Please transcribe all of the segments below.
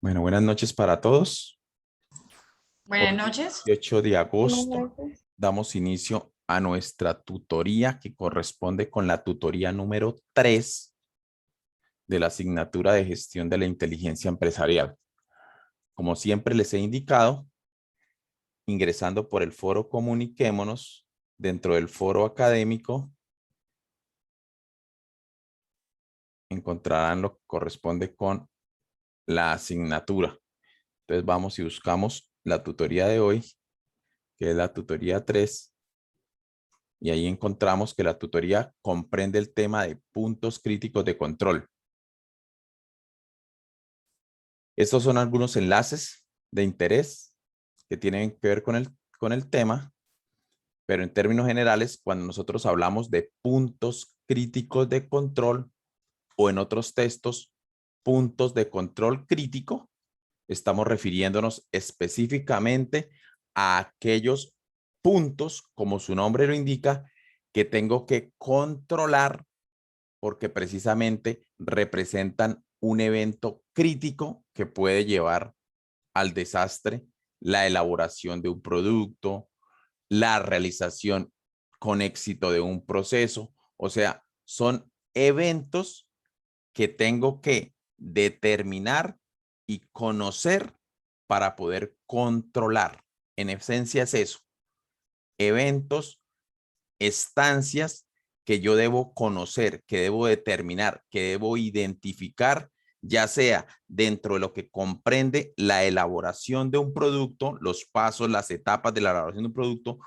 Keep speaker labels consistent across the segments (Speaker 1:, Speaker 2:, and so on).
Speaker 1: Bueno, buenas noches para todos.
Speaker 2: Buenas
Speaker 1: Hoy,
Speaker 2: noches.
Speaker 1: 18 de
Speaker 3: Buenas
Speaker 1: agosto,
Speaker 3: noches.
Speaker 1: damos inicio a nuestra tutoría que corresponde con la tutoría número 3 de la asignatura de gestión de la inteligencia empresarial. Como siempre les he indicado, ingresando por el foro Comuniquémonos, dentro del foro académico, encontrarán lo que corresponde con la asignatura. Entonces vamos y buscamos la tutoría de hoy, que es la tutoría 3. Y ahí encontramos que la tutoría comprende el tema de puntos críticos de control. Estos son algunos enlaces de interés que tienen que ver con el tema, pero en términos generales, cuando nosotros hablamos de puntos críticos de control o en otros textos, puntos de control crítico, estamos refiriéndonos específicamente a aquellos puntos, como su nombre lo indica, que tengo que controlar porque precisamente representan un evento crítico que puede llevar al desastre, la elaboración de un producto, la realización con éxito de un proceso. O sea, son eventos que tengo que determinar y conocer para poder controlar. En esencia es eso, eventos, estancias que yo debo conocer, que debo determinar, que debo identificar, ya sea dentro de lo que comprende la elaboración de un producto, los pasos, las etapas de la elaboración de un producto,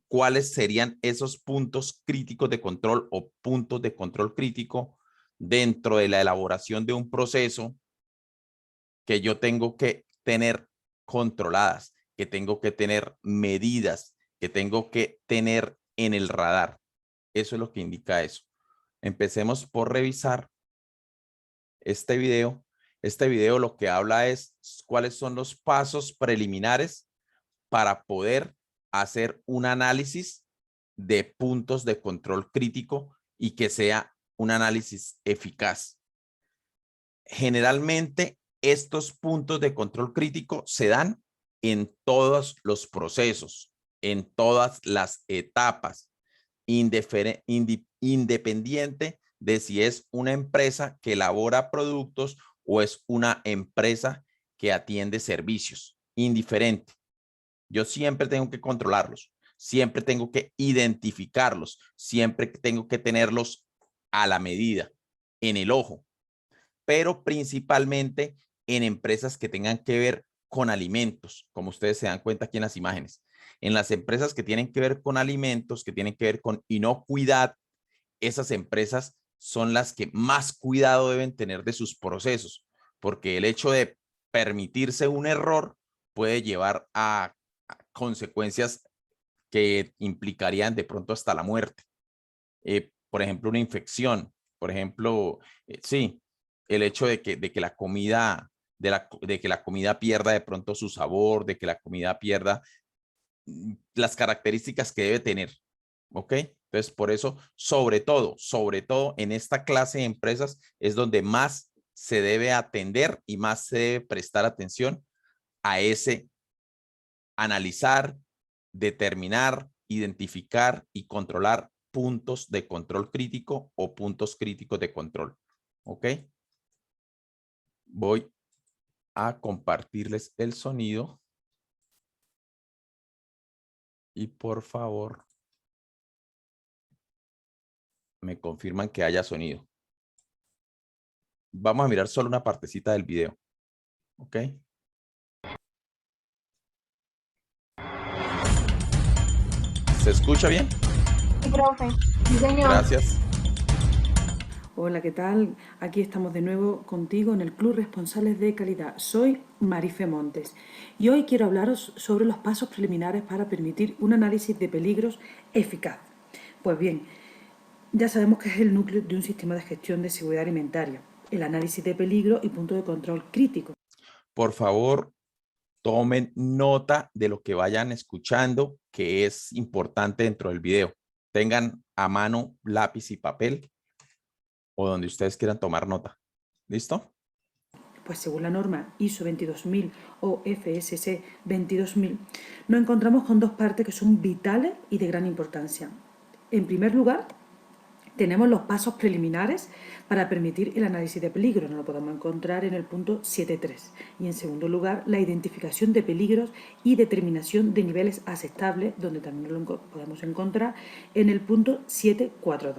Speaker 1: cuáles serían esos puntos críticos de control o puntos de control crítico dentro de la elaboración de un proceso que yo tengo que tener controladas, que tengo que tener medidas, que tengo que tener en el radar. Eso es lo que indica eso. Empecemos por revisar este video. Este video lo que habla es cuáles son los pasos preliminares para poder hacer un análisis de puntos de control crítico y que sea un análisis eficaz. Generalmente estos puntos de control crítico se dan en todos los procesos, en todas las etapas, independiente de si es una empresa que elabora productos o es una empresa que atiende servicios, indiferente. Yo siempre tengo que controlarlos, siempre tengo que identificarlos, siempre tengo que tenerlos a la medida, en el ojo, pero principalmente en empresas que tengan que ver con alimentos, como ustedes se dan cuenta aquí en las imágenes. En las empresas que tienen que ver con alimentos, que tienen que ver con inocuidad, esas empresas son las que más cuidado deben tener de sus procesos, porque el hecho de permitirse un error puede llevar a consecuencias que implicarían de pronto hasta la muerte. Por ejemplo, una infección, por ejemplo, sí, el hecho de que la comida, de que la comida pierda de pronto su sabor, de que la comida pierda las características que debe tener, ¿ok? Entonces, por eso, sobre todo en esta clase de empresas es donde más se debe atender y más se debe prestar atención a ese analizar, determinar, identificar y controlar puntos de control crítico o puntos críticos de control. ¿Ok? Voy a compartirles el sonido y por favor me confirman que haya sonido. Vamos a mirar solo una partecita del video. ¿Ok? ¿Se escucha bien?
Speaker 3: Sí, profe. Sí, señor.
Speaker 1: Gracias.
Speaker 4: Hola, ¿qué tal? Aquí estamos de nuevo contigo en el Club Responsables de Calidad. Soy Marife Montes y hoy quiero hablaros sobre los pasos preliminares para permitir un análisis de peligros eficaz. Pues bien, ya sabemos que es el núcleo de un sistema de gestión de seguridad alimentaria, el análisis de peligro y punto de control crítico.
Speaker 1: Por favor, tomen nota de lo que vayan escuchando, que es importante dentro del video. Tengan a mano lápiz y papel o donde ustedes quieran tomar nota. ¿Listo?
Speaker 4: pues según la norma ISO 22000 o FSC 22000, nos encontramos con dos partes que son vitales y de gran importancia. En primer lugar, tenemos los pasos preliminares para permitir el análisis de peligro, nos lo podemos encontrar en el punto 7.3. Y en segundo lugar, la identificación de peligros y determinación de niveles aceptables, donde también lo podemos encontrar en el punto 7.4.2.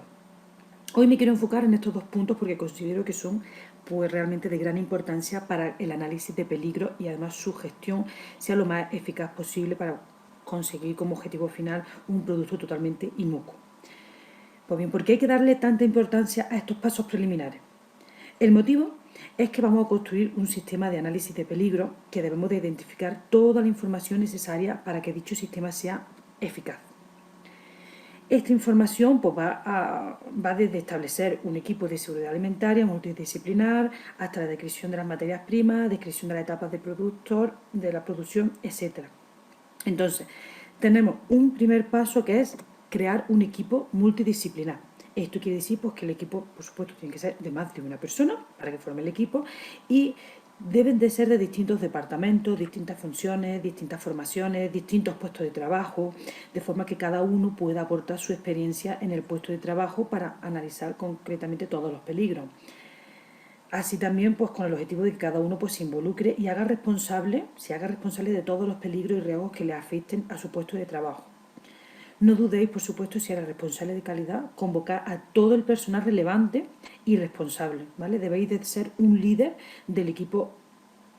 Speaker 4: Hoy me quiero enfocar en estos dos puntos porque considero que son pues, realmente de gran importancia para el análisis de peligro y además su gestión sea lo más eficaz posible para conseguir como objetivo final un producto totalmente inocuo. Pues bien, ¿por qué hay que darle tanta importancia a estos pasos preliminares? El motivo es que vamos a construir un sistema de análisis de peligro que debemos de identificar toda la información necesaria para que dicho sistema sea eficaz. Esta información pues, va desde establecer un equipo de seguridad alimentaria multidisciplinar hasta la descripción de las materias primas, descripción de las etapas de productor, de la producción, etc. Entonces, tenemos un primer paso que es crear un equipo multidisciplinar. Esto quiere decir pues, que el equipo, por supuesto, tiene que ser de más de una persona para que forme el equipo y deben de ser de distintos departamentos, distintas funciones, distintas formaciones, distintos puestos de trabajo, de forma que cada uno pueda aportar su experiencia en el puesto de trabajo para analizar concretamente todos los peligros. Así también pues, con el objetivo de que cada uno pues, se involucre y se haga responsable de todos los peligros y riesgos que le afecten a su puesto de trabajo. No dudéis, por supuesto, si eres responsable de calidad, convocar a todo el personal relevante y responsable, ¿vale? Debéis de ser un líder del equipo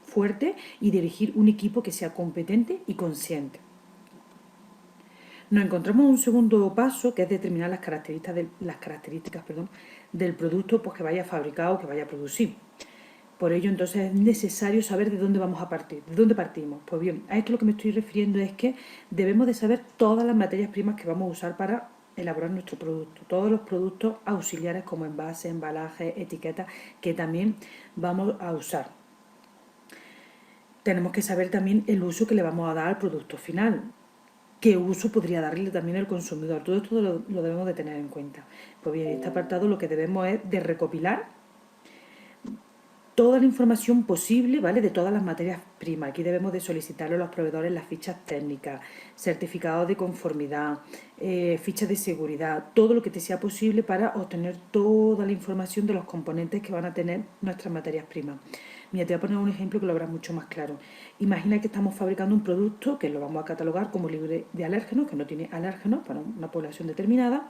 Speaker 4: fuerte y dirigir un equipo que sea competente y consciente. Nos encontramos en un segundo paso, que es determinar las características del producto pues, que vaya a fabricar o que vaya a producir. Por ello, entonces, es necesario saber de dónde vamos a partir. ¿De dónde partimos? Pues bien, a esto lo que me estoy refiriendo es que debemos de saber todas las materias primas que vamos a usar para elaborar nuestro producto. Todos los productos auxiliares como envases, embalajes, etiquetas, que también vamos a usar. Tenemos que saber también el uso que le vamos a dar al producto final. ¿Qué uso podría darle también el consumidor? Todo esto lo debemos de tener en cuenta. Pues bien, en este apartado lo que debemos es de recopilar toda la información posible, ¿vale? De todas las materias primas. Aquí debemos de solicitarle a los proveedores las fichas técnicas, certificados de conformidad, fichas de seguridad, todo lo que te sea posible para obtener toda la información de los componentes que van a tener nuestras materias primas. Mira, te voy a poner un ejemplo que lo verás mucho más claro. Imagina que estamos fabricando un producto que lo vamos a catalogar como libre de alérgenos, que no tiene alérgenos para una población determinada,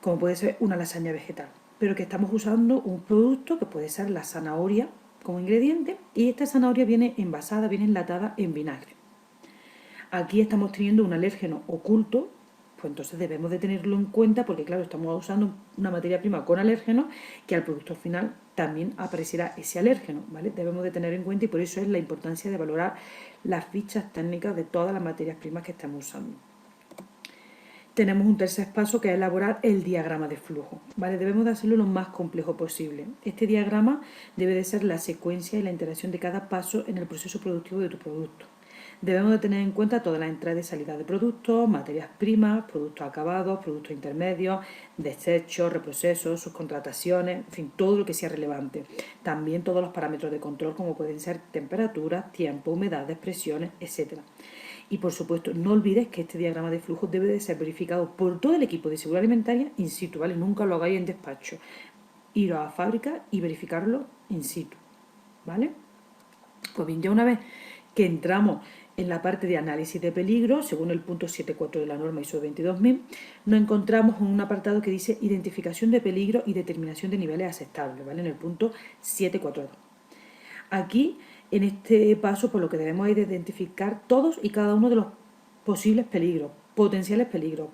Speaker 4: como puede ser una lasaña vegetal, pero que estamos usando un producto que puede ser la zanahoria como ingrediente y esta zanahoria viene envasada, viene enlatada en vinagre. Aquí estamos teniendo un alérgeno oculto, pues entonces debemos de tenerlo en cuenta porque claro, estamos usando una materia prima con alérgenos que al producto final también aparecerá ese alérgeno, ¿vale? Debemos de tener en cuenta y por eso es la importancia de valorar las fichas técnicas de todas las materias primas que estamos usando. Tenemos un tercer paso que es elaborar el diagrama de flujo, ¿vale? Debemos de hacerlo lo más complejo posible. Este diagrama debe de ser la secuencia y la interacción de cada paso en el proceso productivo de tu producto. Debemos de tener en cuenta todas las entradas y salidas de productos, materias primas, productos acabados, productos intermedios, desechos, reprocesos, subcontrataciones, en fin, todo lo que sea relevante. También todos los parámetros de control como pueden ser temperaturas, tiempo, humedades, presiones, etc. Y por supuesto, no olvides que este diagrama de flujo debe de ser verificado por todo el equipo de seguridad alimentaria in situ, ¿vale? Nunca lo hagáis en despacho. Ir a la fábrica y verificarlo in situ, ¿vale? Pues bien, ya una vez que entramos en la parte de análisis de peligro, según el punto 7.4 de la norma ISO 22000, nos encontramos en un apartado que dice identificación de peligro y determinación de niveles aceptables, ¿vale? En el punto 7.4.2. Aquí, en este paso, por lo que debemos es identificar todos y cada uno de los posibles peligros, potenciales peligros,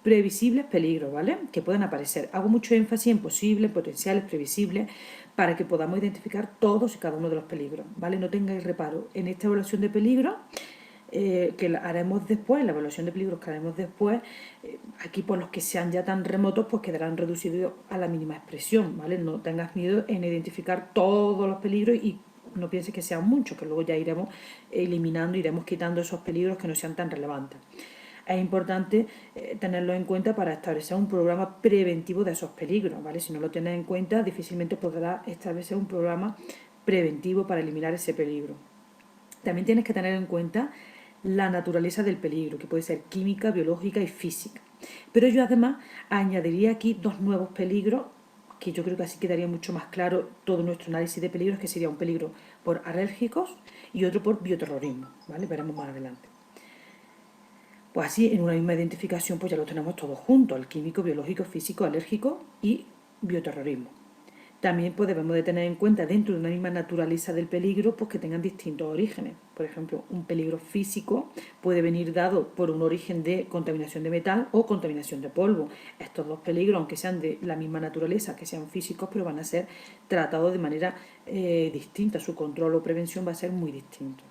Speaker 4: previsibles peligros, ¿vale? Que puedan aparecer. Hago mucho énfasis en posibles, potenciales, previsibles, para que podamos identificar todos y cada uno de los peligros, ¿vale? No tengáis reparo. En esta evaluación de peligros, que la haremos después, la evaluación de peligros que haremos después, aquí por los que sean ya tan remotos, pues quedarán reducidos a la mínima expresión, ¿vale? No tengas miedo en identificar todos los peligros y no pienses que sean muchos, que luego ya iremos eliminando, iremos quitando esos peligros que no sean tan relevantes. Es importante tenerlo en cuenta para establecer un programa preventivo de esos peligros, ¿vale? Si no lo tienes en cuenta, difícilmente podrás establecer un programa preventivo para eliminar ese peligro. También tienes que tener en cuenta la naturaleza del peligro, que puede ser química, biológica y física. Pero yo además añadiría aquí dos nuevos peligros, que yo creo que así quedaría mucho más claro todo nuestro análisis de peligros, que sería un peligro por alérgicos y otro por bioterrorismo, ¿vale? Veremos más adelante. Pues así, en una misma identificación, pues ya lo tenemos todos juntos, el químico, biológico, físico, alérgico y bioterrorismo. También pues, debemos de tener en cuenta dentro de una misma naturaleza del peligro pues que tengan distintos orígenes. Por ejemplo, un peligro físico puede venir dado por un origen de contaminación de metal o contaminación de polvo. Estos dos peligros, aunque sean de la misma naturaleza, que sean físicos, pero van a ser tratados de manera distinta. Su control o prevención va a ser muy distinto.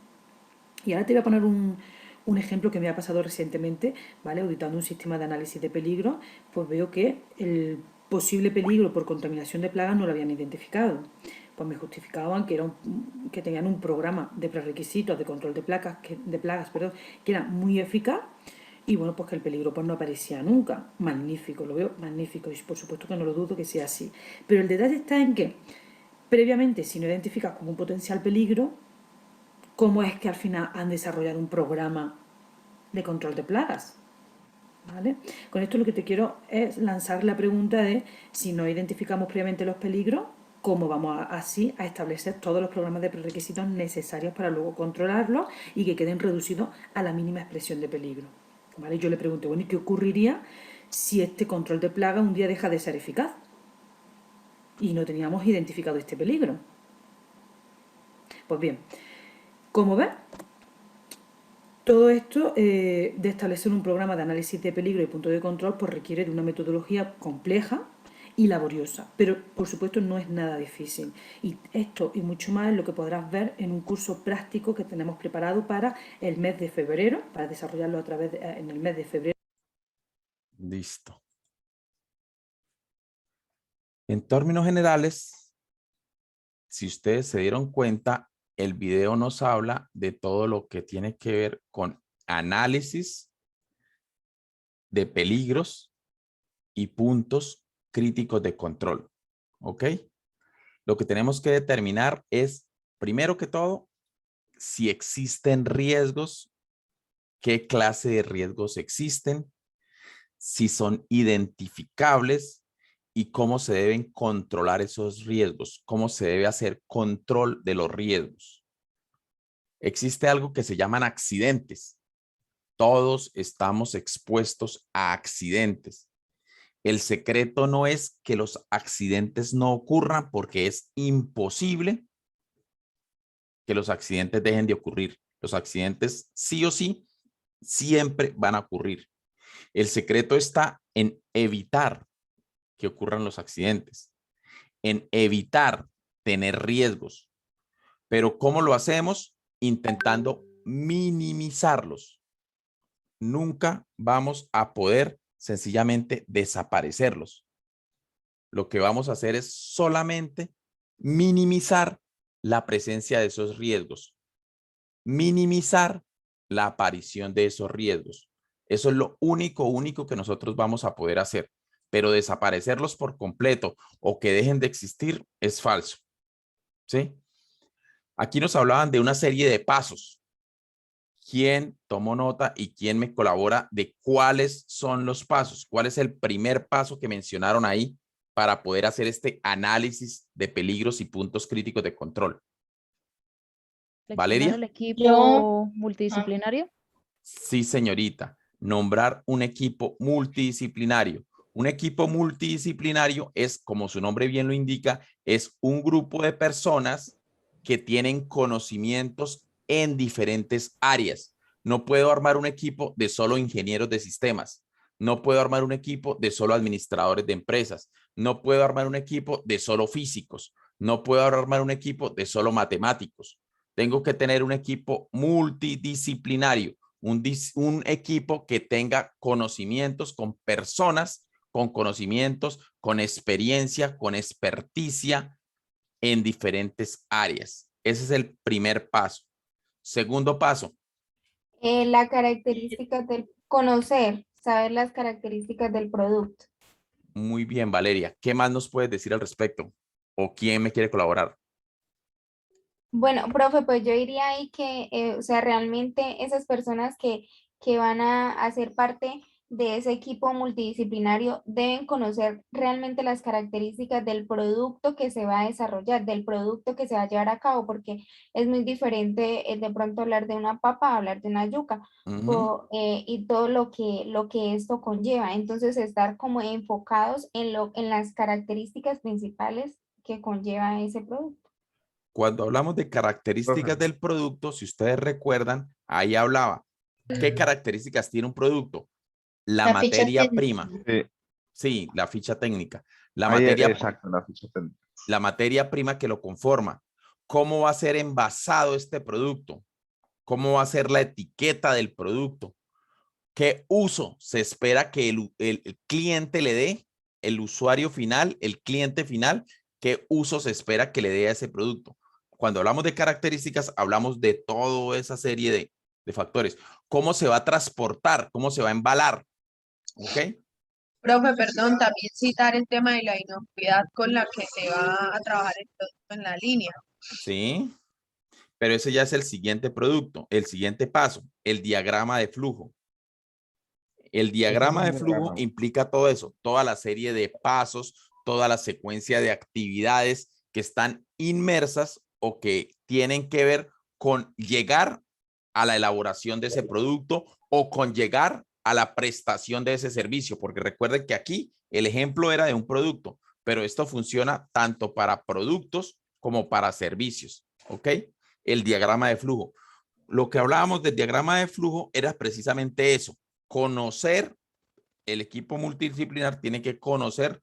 Speaker 4: Y ahora te voy a poner un ejemplo que me ha pasado recientemente, ¿vale? Auditando un sistema de análisis de peligro, pues veo que el posible peligro por contaminación de plagas no lo habían identificado. Pues me justificaban que tenían un programa de prerequisitos de control de plagas, que era muy eficaz y bueno, pues que el peligro pues no aparecía nunca. Magnífico, lo veo magnífico y por supuesto que no lo dudo que sea así. Pero el detalle está en que previamente, si no identificas como un potencial peligro, ¿cómo es que al final han desarrollado un programa de control de plagas? ¿Vale? Con esto lo que te quiero es lanzar la pregunta de si no identificamos previamente los peligros, ¿cómo vamos así a establecer todos los programas de prerequisitos necesarios para luego controlarlos y que queden reducidos a la mínima expresión de peligro? ¿Vale? Yo le pregunto, bueno, ¿y qué ocurriría si este control de plaga un día deja de ser eficaz? Y no teníamos identificado este peligro. Pues bien, como ves, todo esto de establecer un programa de análisis de peligro y punto de control pues requiere de una metodología compleja y laboriosa, pero por supuesto no es nada difícil. Y esto y mucho más es lo que podrás ver en un curso práctico que tenemos preparado para el mes de febrero, para desarrollarlo en el mes de febrero.
Speaker 1: Listo. En términos generales, si ustedes se dieron cuenta, el video nos habla de todo lo que tiene que ver con análisis de peligros y puntos críticos de control. ¿Ok? Lo que tenemos que determinar es, primero que todo, si existen riesgos, qué clase de riesgos existen, si son identificables y cómo se deben controlar esos riesgos, cómo se debe hacer control de los riesgos. Existe algo que se llaman accidentes. Todos estamos expuestos a accidentes. El secreto no es que los accidentes no ocurran porque es imposible que los accidentes dejen de ocurrir. Los accidentes sí o sí siempre van a ocurrir. El secreto está en evitar que ocurran los accidentes, en evitar tener riesgos. Pero ¿cómo lo hacemos? Intentando minimizarlos. Nunca vamos a poder sencillamente desaparecerlos. Lo que vamos a hacer es solamente minimizar la presencia de esos riesgos, minimizar la aparición de esos riesgos. Eso es lo único que nosotros vamos a poder hacer, pero desaparecerlos por completo o que dejen de existir es falso. ¿Sí? Aquí nos hablaban de una serie de pasos. ¿Quién tomó nota y quién me colabora de cuáles son los pasos? ¿Cuál es el primer paso que mencionaron ahí para poder hacer este análisis de peligros y puntos críticos de control?
Speaker 5: ¿Seleccionar
Speaker 1: Valeria.
Speaker 5: el equipo
Speaker 2: Yo-
Speaker 5: multidisciplinario?
Speaker 1: Sí, señorita. Nombrar un equipo multidisciplinario. Un equipo multidisciplinario es, como su nombre bien lo indica, es un grupo de personas que tienen conocimientos en diferentes áreas. No puedo armar un equipo de solo ingenieros de sistemas. No puedo armar un equipo de solo administradores de empresas. No puedo armar un equipo de solo físicos. No puedo armar un equipo de solo matemáticos. Tengo que tener un equipo multidisciplinario, un equipo que tenga conocimientos con personas, con conocimientos, con experiencia, con experticia en diferentes áreas. Ese es el primer paso. Segundo paso.
Speaker 3: La característica del conocer, saber las características del producto.
Speaker 1: Muy bien, Valeria. ¿Qué más nos puedes decir al respecto? ¿O quién me quiere colaborar?
Speaker 3: Bueno, profe, pues yo diría ahí que, o sea, realmente esas personas que van a hacer parte de ese equipo multidisciplinario deben conocer realmente las características del producto que se va a desarrollar, del producto que se va a llevar a cabo, porque es muy diferente de pronto hablar de una papa a hablar de una yuca
Speaker 1: Ujú.
Speaker 3: y todo lo que esto conlleva. Entonces, estar como enfocados en las características principales que conlleva ese producto.
Speaker 1: Cuando hablamos de características
Speaker 6: Profe,
Speaker 1: del producto, si ustedes recuerdan, ahí hablaba, ¿qué características tiene un producto? La
Speaker 2: La ficha
Speaker 1: materia
Speaker 2: técnica.
Speaker 1: prima.
Speaker 6: sí,
Speaker 1: Sí, la ficha técnica.
Speaker 6: ahí exacto, la ficha técnica.
Speaker 1: La materia prima que lo conforma. ¿Cómo va a ser envasado este producto? ¿Cómo va a ser la etiqueta del producto? ¿Qué uso se espera que el cliente le dé? El usuario final, el cliente final, ¿qué uso se espera que le dé a ese producto? Cuando hablamos de características, hablamos de toda esa serie de factores. ¿Cómo se va a transportar? ¿Cómo se va a embalar? ¿Ok?
Speaker 2: Profe, perdón, también citar el tema de la inocuidad con la que se va a trabajar el producto en la línea.
Speaker 1: Sí. Pero ese ya es el siguiente producto, el siguiente paso, el diagrama de flujo. El
Speaker 6: Ese es
Speaker 1: diagrama
Speaker 6: un
Speaker 1: de flujo
Speaker 6: diagrama.
Speaker 1: implica todo eso, toda la serie de pasos, toda la secuencia de actividades que están inmersas o que tienen que ver con llegar a la elaboración de ese producto o con llegar a la prestación de ese servicio, porque recuerden que aquí el ejemplo era de un producto, pero esto funciona tanto para productos como para servicios, ¿ok? El diagrama de flujo. Lo que hablábamos del diagrama de flujo era precisamente eso, conocer, el equipo multidisciplinar tiene que conocer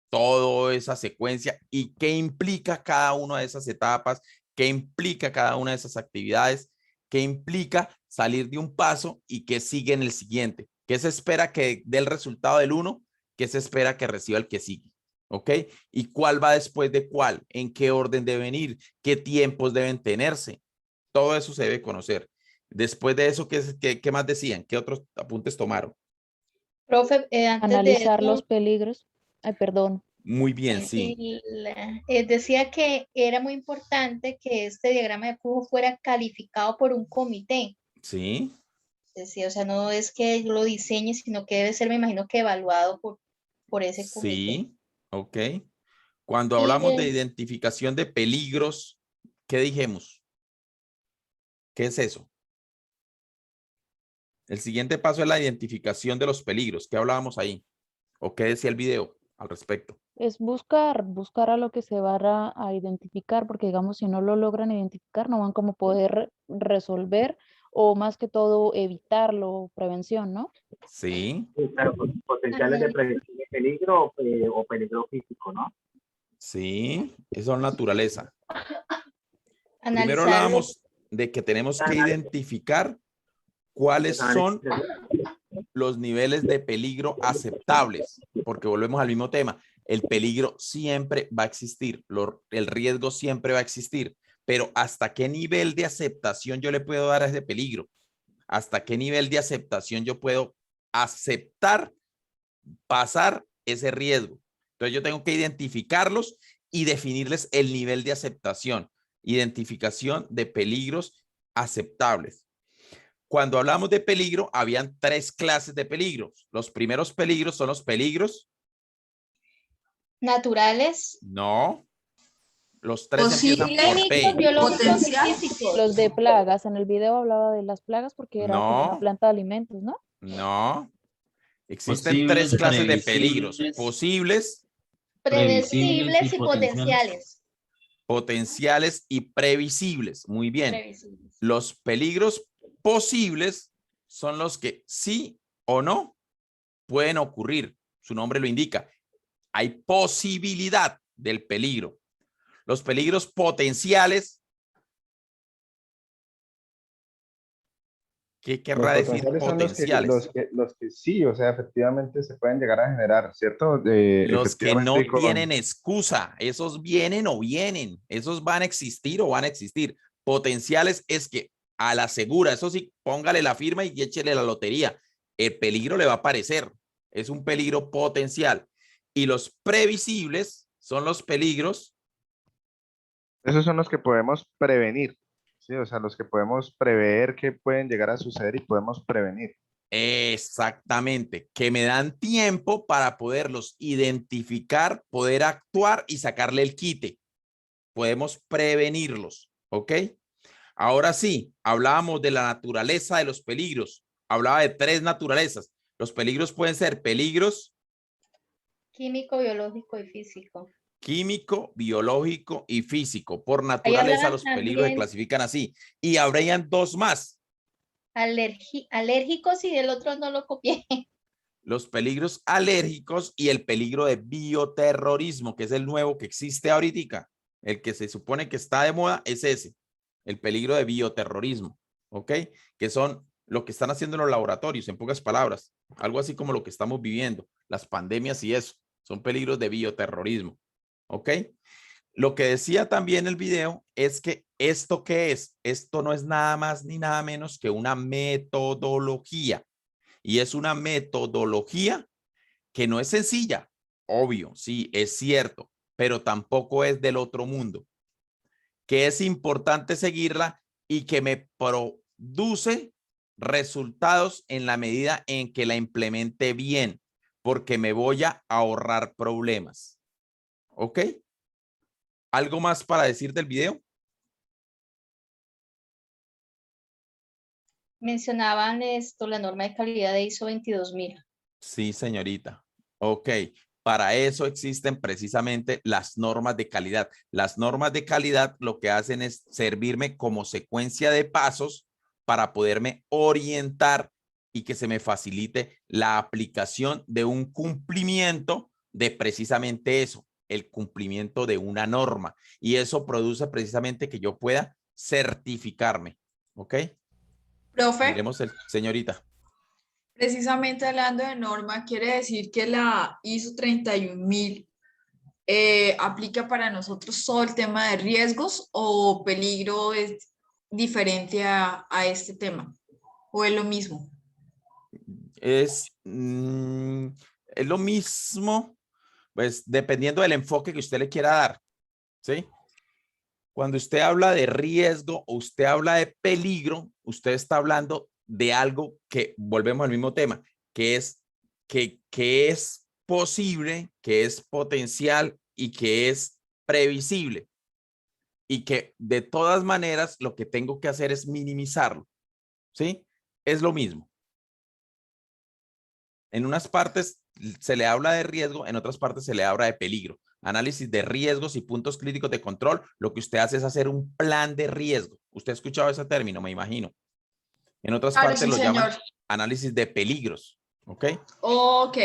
Speaker 1: toda esa secuencia y qué implica cada una de esas etapas, qué implica cada una de esas actividades, qué implica salir de un paso y qué sigue en el siguiente, qué se espera que dé el resultado del uno, qué se espera que reciba el que sigue. ¿Ok? ¿Y cuál va después de cuál? ¿En qué orden deben ir? ¿Qué tiempos deben tenerse? Todo eso se debe conocer. Después de eso, ¿qué más decían? ¿Qué otros apuntes tomaron?
Speaker 2: Profe, antes de
Speaker 5: Analizar
Speaker 2: eso,
Speaker 5: los peligros. Ay, perdón.
Speaker 1: Muy bien, sí.
Speaker 2: decía que era muy importante que este diagrama de flujo fuera calificado por un comité.
Speaker 1: Sí,
Speaker 2: Decía, o sea, no es que yo lo diseñe, sino que debe ser, me imagino que evaluado por ese comité.
Speaker 1: sí, ok. Cuando
Speaker 2: Y
Speaker 1: hablamos de identificación de peligros, ¿qué dijimos? ¿Qué es eso? El siguiente paso es la identificación de los peligros. ¿Qué hablábamos ahí? ¿O qué decía el video al respecto?
Speaker 5: Es buscar a lo que se va a identificar, porque digamos, si no lo logran identificar, no van como poder resolver o más que todo evitarlo, prevención, ¿no?
Speaker 1: Sí,
Speaker 7: Sí, claro, potenciales de prevención de peligro o peligro físico, ¿no?
Speaker 1: sí, eso es naturaleza. Primero
Speaker 2: analizar los
Speaker 1: hablábamos de que tenemos que
Speaker 7: Análisis,
Speaker 1: identificar cuáles
Speaker 7: análisis
Speaker 1: son los niveles de peligro aceptables, porque volvemos al mismo tema. El peligro siempre va a existir, el riesgo siempre va a existir, pero ¿hasta qué nivel de aceptación yo le puedo dar a ese peligro? ¿Hasta qué nivel de aceptación yo puedo aceptar pasar ese riesgo? Entonces yo tengo que identificarlos y definirles el nivel de aceptación, identificación de peligros aceptables. Cuando hablamos de peligro, habían tres clases de peligros. Los primeros peligros son los peligros.
Speaker 2: naturales,
Speaker 1: No. Los tres empiezan por
Speaker 2: químicos,
Speaker 1: P.
Speaker 2: biológicos y físicos.
Speaker 5: Los de plagas. En el video hablaba de las plagas porque era como una
Speaker 1: No,
Speaker 5: planta de alimentos, ¿no?
Speaker 1: no. Existen tres
Speaker 8: Posibles,
Speaker 1: clases de peligros.
Speaker 8: previsibles,
Speaker 1: Posibles,
Speaker 2: Predecibles y potenciales.
Speaker 1: potenciales y previsibles. Muy bien.
Speaker 2: Previsibles.
Speaker 1: Los peligros posibles son los que sí o no pueden ocurrir. Su nombre lo indica. Hay posibilidad del peligro. Los peligros potenciales, ¿qué
Speaker 6: Los
Speaker 1: querrá decir
Speaker 6: potenciales son
Speaker 1: potenciales?
Speaker 6: los que sí, o sea, efectivamente se pueden llegar a generar, ¿cierto?
Speaker 1: Los que no
Speaker 6: Efectivamente
Speaker 1: tienen
Speaker 6: con...
Speaker 1: excusa, esos vienen o vienen, esos van a existir o van a existir. Potenciales es que a la segura, eso sí, póngale la firma y échele la lotería. El peligro le va a aparecer, es un peligro potencial. Y los previsibles son los peligros
Speaker 6: Esos son los que podemos prevenir, ¿sí? O sea, los que podemos prever que pueden llegar a suceder y podemos prevenir.
Speaker 1: Exactamente, que me dan tiempo para poderlos identificar, poder actuar y sacarle el quite. Podemos prevenirlos, ¿ok? Ahora sí, hablábamos de la naturaleza de los peligros. Hablaba de 3 naturalezas. Los peligros pueden ser peligros
Speaker 2: Químico, biológico y físico.
Speaker 1: químico, biológico y físico. Por
Speaker 2: Ahí
Speaker 1: naturaleza
Speaker 2: hablaban
Speaker 1: los peligros se
Speaker 2: también
Speaker 1: clasifican así. Y habrían 2 más.
Speaker 2: alérgicos y del otro no lo copié.
Speaker 1: Los peligros alérgicos y el peligro de bioterrorismo, que es el nuevo que existe ahorita. El que se supone que está de moda es ese, el peligro de bioterrorismo, ¿ok? Que son lo que están haciendo en los laboratorios, en pocas palabras, algo así como lo que estamos viviendo, las pandemias y eso, son peligros de bioterrorismo, ¿ok? Lo que decía también el video es que ¿esto qué es? Esto no es nada más ni nada menos que una metodología. Y es una metodología que no es sencilla, obvio, sí, es cierto, pero tampoco es del otro mundo, que es importante seguirla y que me produce resultados en la medida en que la implemente bien, porque me voy a ahorrar problemas. ¿Ok? ¿Algo más para decir del video?
Speaker 2: Mencionaban esto, la norma de calidad de ISO 22000.
Speaker 1: Sí, señorita. Ok. Para eso existen precisamente las normas de calidad. Las normas de calidad lo que hacen es servirme como secuencia de pasos para poderme orientar y que se me facilite la aplicación de un cumplimiento de precisamente eso, el cumplimiento de una norma. Y eso produce precisamente que yo pueda certificarme. ¿Ok?
Speaker 8: Profe,
Speaker 1: Miremos señorita.
Speaker 8: precisamente hablando de norma, quiere decir que la ISO 31000 aplica para nosotros todo el tema de riesgos o peligro es diferente a este tema o es lo mismo.
Speaker 1: Es lo mismo, pues dependiendo del enfoque que usted le quiera dar, ¿sí? Cuando usted habla de riesgo o usted habla de peligro, usted está hablando de algo que, volvemos al mismo tema, que es posible, que es potencial y que es previsible. Y que de todas maneras lo que tengo que hacer es minimizarlo, ¿sí? Es lo mismo. En unas partes se le habla de riesgo, en otras partes se le habla de peligro. Análisis de riesgos y puntos críticos de control. Lo que usted hace es hacer un plan de riesgo. Usted ha escuchado ese término, me imagino. En otras
Speaker 8: Claro,
Speaker 1: partes
Speaker 8: sí,
Speaker 1: lo llaman
Speaker 8: señor.
Speaker 1: análisis de peligros. ¿Ok?
Speaker 8: Ok.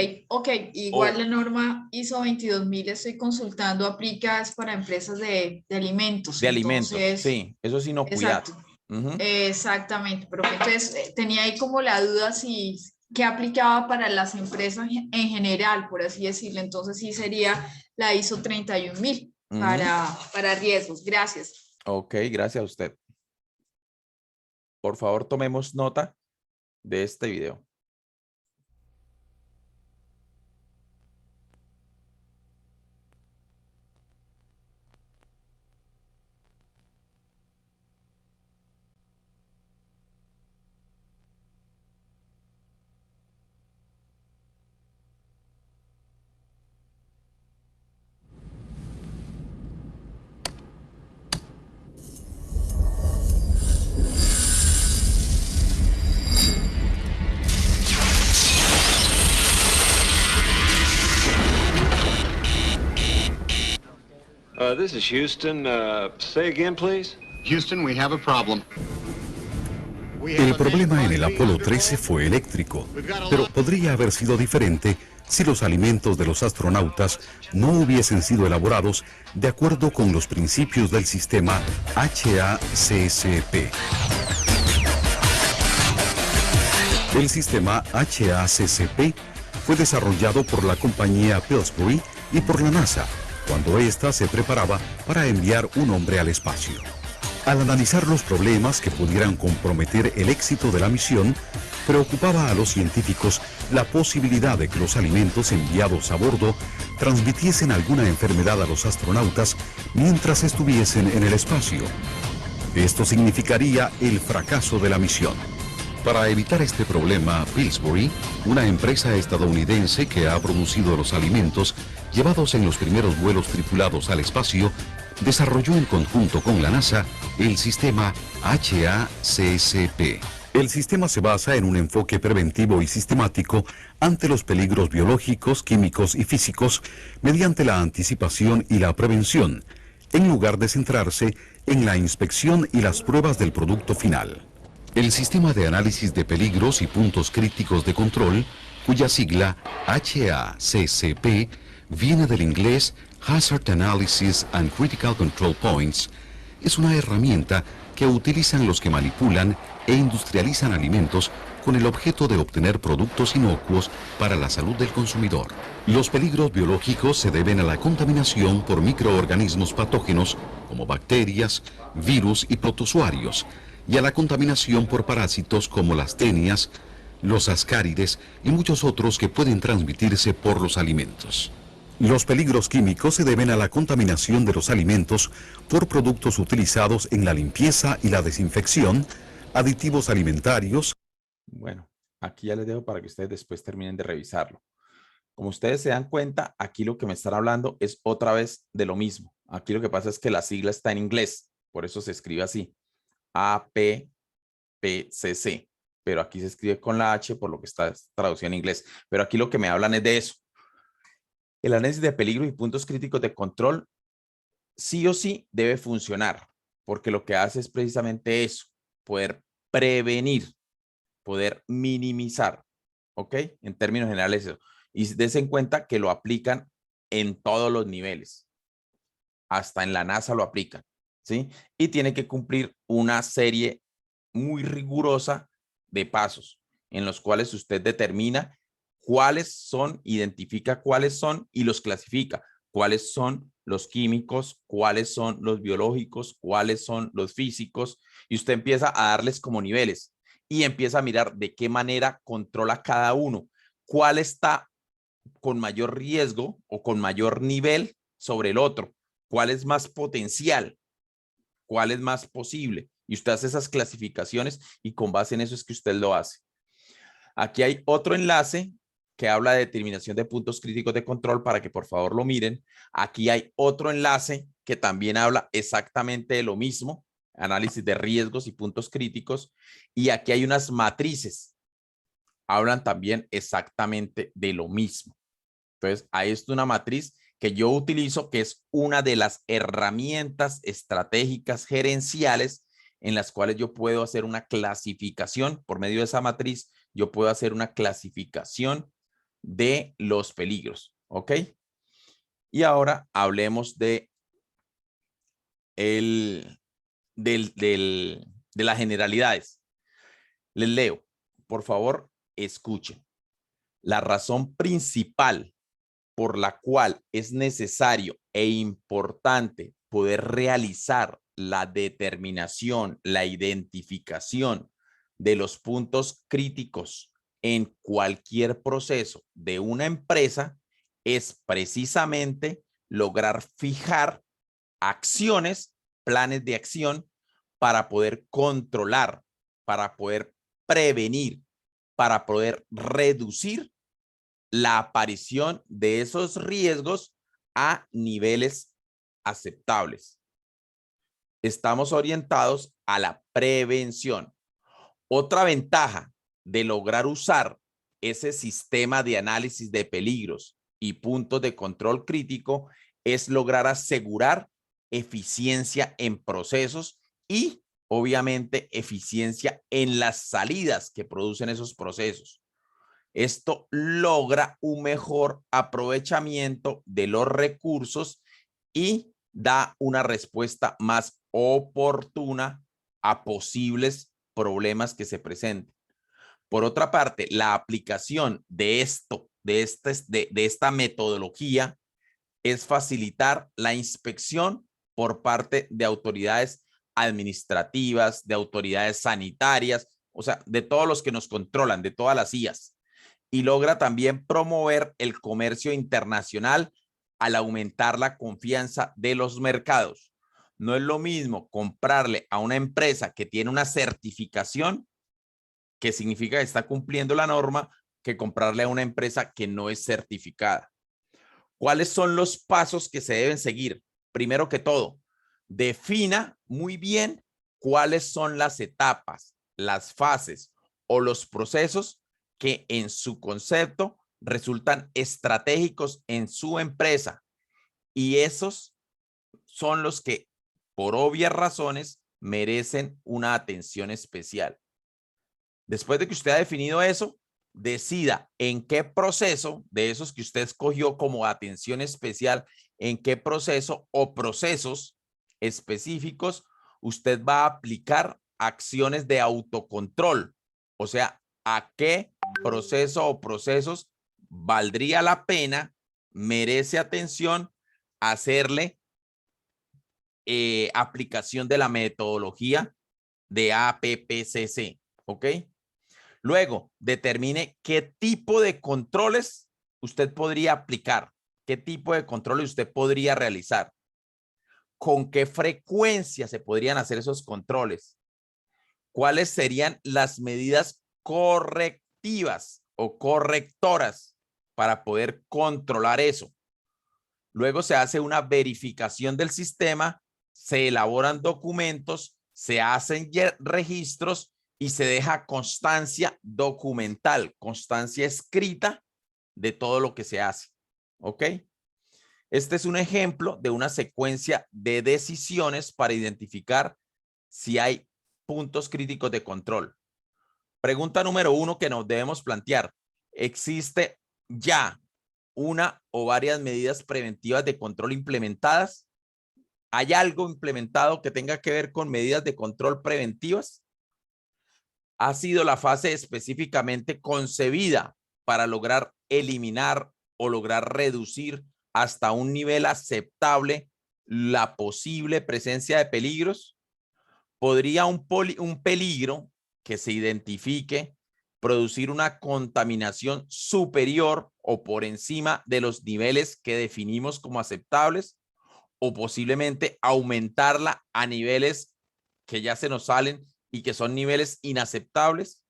Speaker 8: Igual la norma ISO 22000 estoy consultando, aplica es para empresas de alimentos.
Speaker 1: De alimentos,
Speaker 8: entonces,
Speaker 1: sí. Eso es inocuidad.
Speaker 8: Exacto.
Speaker 1: Uh-huh.
Speaker 8: Exactamente, pero entonces tenía ahí como la duda si que aplicaba para las empresas en general, por así decirlo. Entonces sí sería la ISO 31000 para riesgos. Gracias.
Speaker 1: Ok, gracias a usted. Por favor, tomemos nota de este video.
Speaker 9: This is Houston. Say again, please.
Speaker 10: Houston, we have a problem.
Speaker 11: El problema en el Apolo 13 fue eléctrico, pero podría haber sido diferente si los alimentos de los astronautas no hubiesen sido elaborados de acuerdo con los principios del sistema HACCP. El sistema HACCP fue desarrollado por la compañía Pillsbury y por la NASA, cuando ésta se preparaba para enviar un hombre al espacio. Al analizar los problemas que pudieran comprometer el éxito de la misión, preocupaba a los científicos la posibilidad de que los alimentos enviados a bordo transmitiesen alguna enfermedad a los astronautas mientras estuviesen en el espacio. Esto significaría el fracaso de la misión. Para evitar este problema, Pillsbury, una empresa estadounidense que ha producido los alimentos llevados en los primeros vuelos tripulados al espacio, desarrolló en conjunto con la NASA el sistema HACCP. El sistema se basa en un enfoque preventivo y sistemático ante los peligros biológicos, químicos y físicos mediante la anticipación y la prevención, en lugar de centrarse en la inspección y las pruebas del producto final. El sistema de análisis de peligros y puntos críticos de control, cuya sigla HACCP viene del inglés Hazard Analysis and Critical Control Points, es una herramienta que utilizan los que manipulan e industrializan alimentos con el objeto de obtener productos inocuos para la salud del consumidor. Los peligros biológicos se deben a la contaminación por microorganismos patógenos como bacterias, virus y protozoarios, y a la contaminación por parásitos como las tenias, los ascárides y muchos otros que pueden transmitirse por los alimentos. Los peligros químicos se deben a la contaminación de los alimentos por productos utilizados en la limpieza y la desinfección, aditivos alimentarios.
Speaker 1: Bueno, aquí ya les dejo para que ustedes después terminen de revisarlo. Como ustedes se dan cuenta, aquí lo que me están hablando es otra vez de lo mismo. Aquí lo que pasa es que la sigla está en inglés, por eso se escribe así, APPCC, pero aquí se escribe con la H por lo que está traducido en inglés. Pero aquí lo que me hablan es de eso. El análisis de peligro y puntos críticos de control sí o sí debe funcionar, porque lo que hace es precisamente eso, poder prevenir, poder minimizar, ¿ok? En términos generales eso. Y dense en cuenta que lo aplican en todos los niveles, hasta en la NASA lo aplican, ¿sí? Y tiene que cumplir una serie muy rigurosa de pasos en los cuales usted determina cuáles son, identifica cuáles son y los clasifica. Cuáles son los químicos, cuáles son los biológicos, cuáles son los físicos. Y usted empieza a darles como niveles y empieza a mirar de qué manera controla cada uno. Cuál está con mayor riesgo o con mayor nivel sobre el otro. Cuál es más potencial, cuál es más posible. Y usted hace esas clasificaciones y con base en eso es que usted lo hace. Aquí hay otro enlace que habla de determinación de puntos críticos de control para que por favor lo miren. Aquí hay otro enlace que también habla exactamente de lo mismo, análisis de riesgos y puntos críticos. Y aquí hay unas matrices, hablan también exactamente de lo mismo. Entonces, ahí está una matriz que yo utilizo, que es una de las herramientas estratégicas gerenciales en las cuales yo puedo hacer una clasificación. Por medio de esa matriz, yo puedo hacer una clasificación de los peligros, ¿ok? Y ahora hablemos de las generalidades. Les leo, por favor, escuchen. La razón principal por la cual es necesario e importante poder realizar la determinación, la identificación de los puntos críticos en cualquier proceso de una empresa es precisamente lograr fijar acciones, planes de acción para poder controlar, para poder prevenir, para poder reducir la aparición de esos riesgos a niveles aceptables. Estamos orientados a la prevención. Otra ventaja de lograr usar ese sistema de análisis de peligros y puntos de control crítico es lograr asegurar eficiencia en procesos y obviamente eficiencia en las salidas que producen esos procesos. Esto logra un mejor aprovechamiento de los recursos y da una respuesta más oportuna a posibles problemas que se presenten. Por otra parte, la aplicación de esta metodología es facilitar la inspección por parte de autoridades administrativas, de autoridades sanitarias o sea, de todos los que nos controlan, de todas las IAs, y logra también promover el comercio internacional al aumentar la confianza de los mercados. No es lo mismo comprarle a una empresa que tiene una certificación, que significa que está cumpliendo la norma, que comprarle a una empresa que no es certificada. ¿Cuáles son los pasos que se deben seguir? Primero que todo, defina muy bien cuáles son las etapas, las fases o los procesos que en su concepto resultan estratégicos en su empresa. Y esos son los que, por obvias razones, merecen una atención especial. Después de que usted ha definido eso, decida en qué proceso de esos que usted escogió como atención especial, en qué proceso o procesos específicos usted va a aplicar acciones de autocontrol. O sea, a qué proceso o procesos valdría la pena, merece atención, hacerle aplicación de la metodología de APPCC, ¿ok? Luego, determine qué tipo de controles usted podría aplicar, qué tipo de controles usted podría realizar, con qué frecuencia se podrían hacer esos controles, cuáles serían las medidas correctivas o correctoras para poder controlar eso. Luego se hace una verificación del sistema, se elaboran documentos, se hacen registros y se deja constancia documental, constancia escrita de todo lo que se hace. ¿Ok? Este es un ejemplo de una secuencia de decisiones para identificar si hay puntos críticos de control. Pregunta número 1 que nos debemos plantear. ¿Existe ya una o varias medidas preventivas de control implementadas? ¿Hay algo implementado que tenga que ver con medidas de control preventivas? ¿Ha sido la fase específicamente concebida para lograr eliminar o lograr reducir hasta un nivel aceptable la posible presencia de peligros? ¿Podría un peligro que se identifique producir una contaminación superior o por encima de los niveles que definimos como aceptables, o posiblemente aumentarla a niveles que ya se nos salen y que son niveles inaceptables?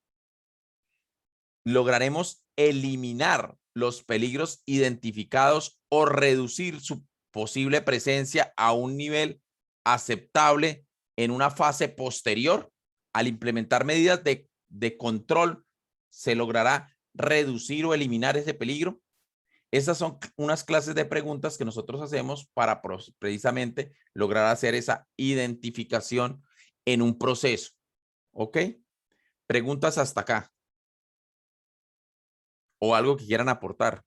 Speaker 1: ¿Lograremos eliminar los peligros identificados o reducir su posible presencia a un nivel aceptable en una fase posterior? Al implementar medidas de control, ¿se logrará reducir o eliminar ese peligro? Esas son unas clases de preguntas que nosotros hacemos para precisamente lograr hacer esa identificación en un proceso. ¿Ok? Preguntas hasta acá. ¿O algo que quieran aportar?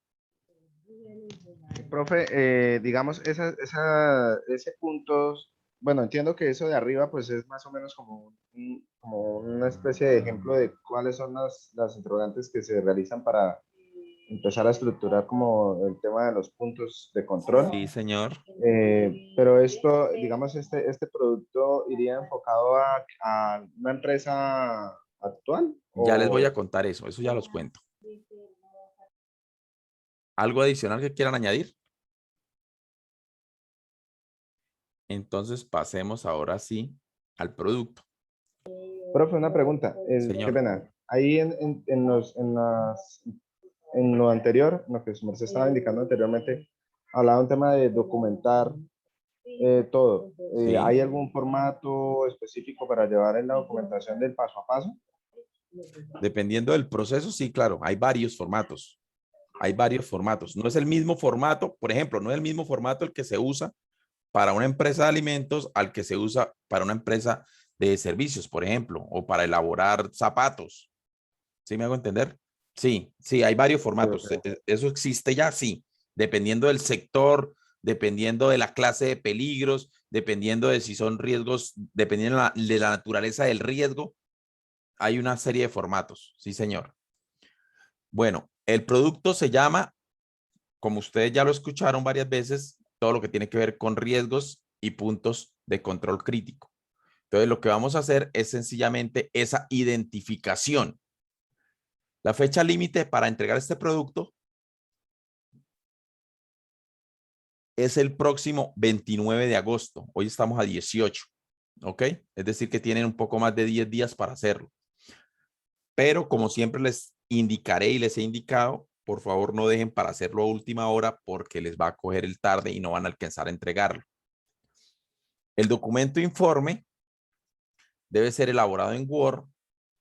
Speaker 6: Profe, digamos, ese punto, bueno, entiendo que eso de arriba pues es más o menos como, como una especie de ejemplo de cuáles son las interrogantes que se realizan para empezar a estructurar como el tema de los puntos de control.
Speaker 1: Sí, señor.
Speaker 6: Pero esto, digamos, este producto iría enfocado a una empresa actual.
Speaker 1: Ya les voy a contar eso ya los cuento. ¿Algo adicional que quieran añadir? Entonces pasemos ahora sí al producto.
Speaker 6: Profe, una pregunta.
Speaker 1: Señor.
Speaker 6: Qué pena. Ahí en lo anterior, lo que se estaba indicando anteriormente, hablaba un tema de documentar todo.
Speaker 1: Sí.
Speaker 6: ¿Hay algún formato específico para llevar en la documentación del paso a paso?
Speaker 1: Dependiendo del proceso, sí, claro, hay varios formatos. Hay varios formatos. No es el mismo formato, por ejemplo, no es el mismo formato el que se usa para una empresa de alimentos al que se usa para una empresa de servicios, por ejemplo, o para elaborar zapatos. ¿Sí me hago entender? Sí, sí, hay varios formatos.
Speaker 6: Sí, okay.
Speaker 1: Eso existe ya, sí, dependiendo del sector, dependiendo de la clase de peligros, dependiendo de si son riesgos, dependiendo de la naturaleza del riesgo, hay una serie de formatos. Sí, señor. Bueno, el producto se llama, como ustedes ya lo escucharon varias veces, todo lo que tiene que ver con riesgos y puntos de control crítico. Entonces, lo que vamos a hacer es sencillamente esa identificación. La fecha límite para entregar este producto es el próximo 29 de agosto. Hoy estamos a 18, ¿ok? Es decir, que tienen un poco más de 10 días para hacerlo. Pero como siempre les indicaré y les he indicado, por favor no dejen para hacerlo a última hora porque les va a coger el tarde y no van a alcanzar a entregarlo. El documento informe debe ser elaborado en Word,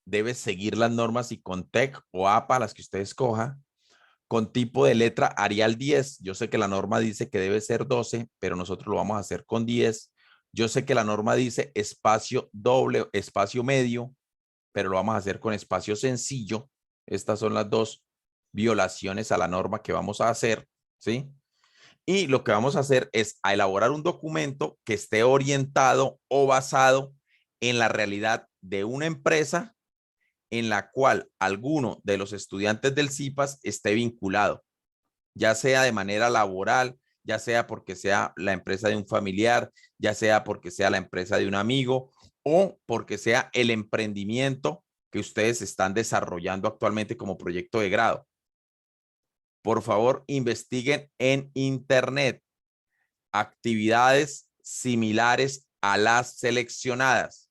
Speaker 1: debe seguir las normas ICONTEC o APA, las que usted escoja, con tipo de letra Arial 10. Yo sé que la norma dice que debe ser 12, pero nosotros lo vamos a hacer con 10. Yo sé que la norma dice espacio doble, espacio medio, pero lo vamos a hacer con espacio sencillo. Estas son las dos violaciones a la norma que vamos a hacer, ¿sí? Y lo que vamos a hacer es a elaborar un documento que esté orientado o basado en la realidad de una empresa en la cual alguno de los estudiantes del CIPAS esté vinculado, ya sea de manera laboral, ya sea porque sea la empresa de un familiar, ya sea porque sea la empresa de un amigo o porque sea el emprendimiento que ustedes están desarrollando actualmente como proyecto de grado. Por favor, investiguen en internet actividades similares a las seleccionadas.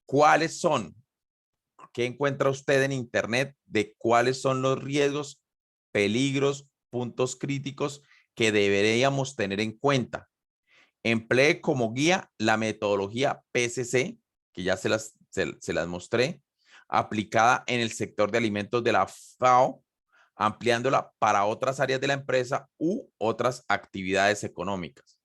Speaker 1: ¿Cuáles son? ¿Qué encuentra usted en internet de cuáles son los riesgos, peligros, puntos críticos que deberíamos tener en cuenta? Emplee como guía la metodología PCC, que ya se las mostré, aplicada en el sector de alimentos de la FAO, ampliándola para otras áreas de la empresa u otras actividades económicas.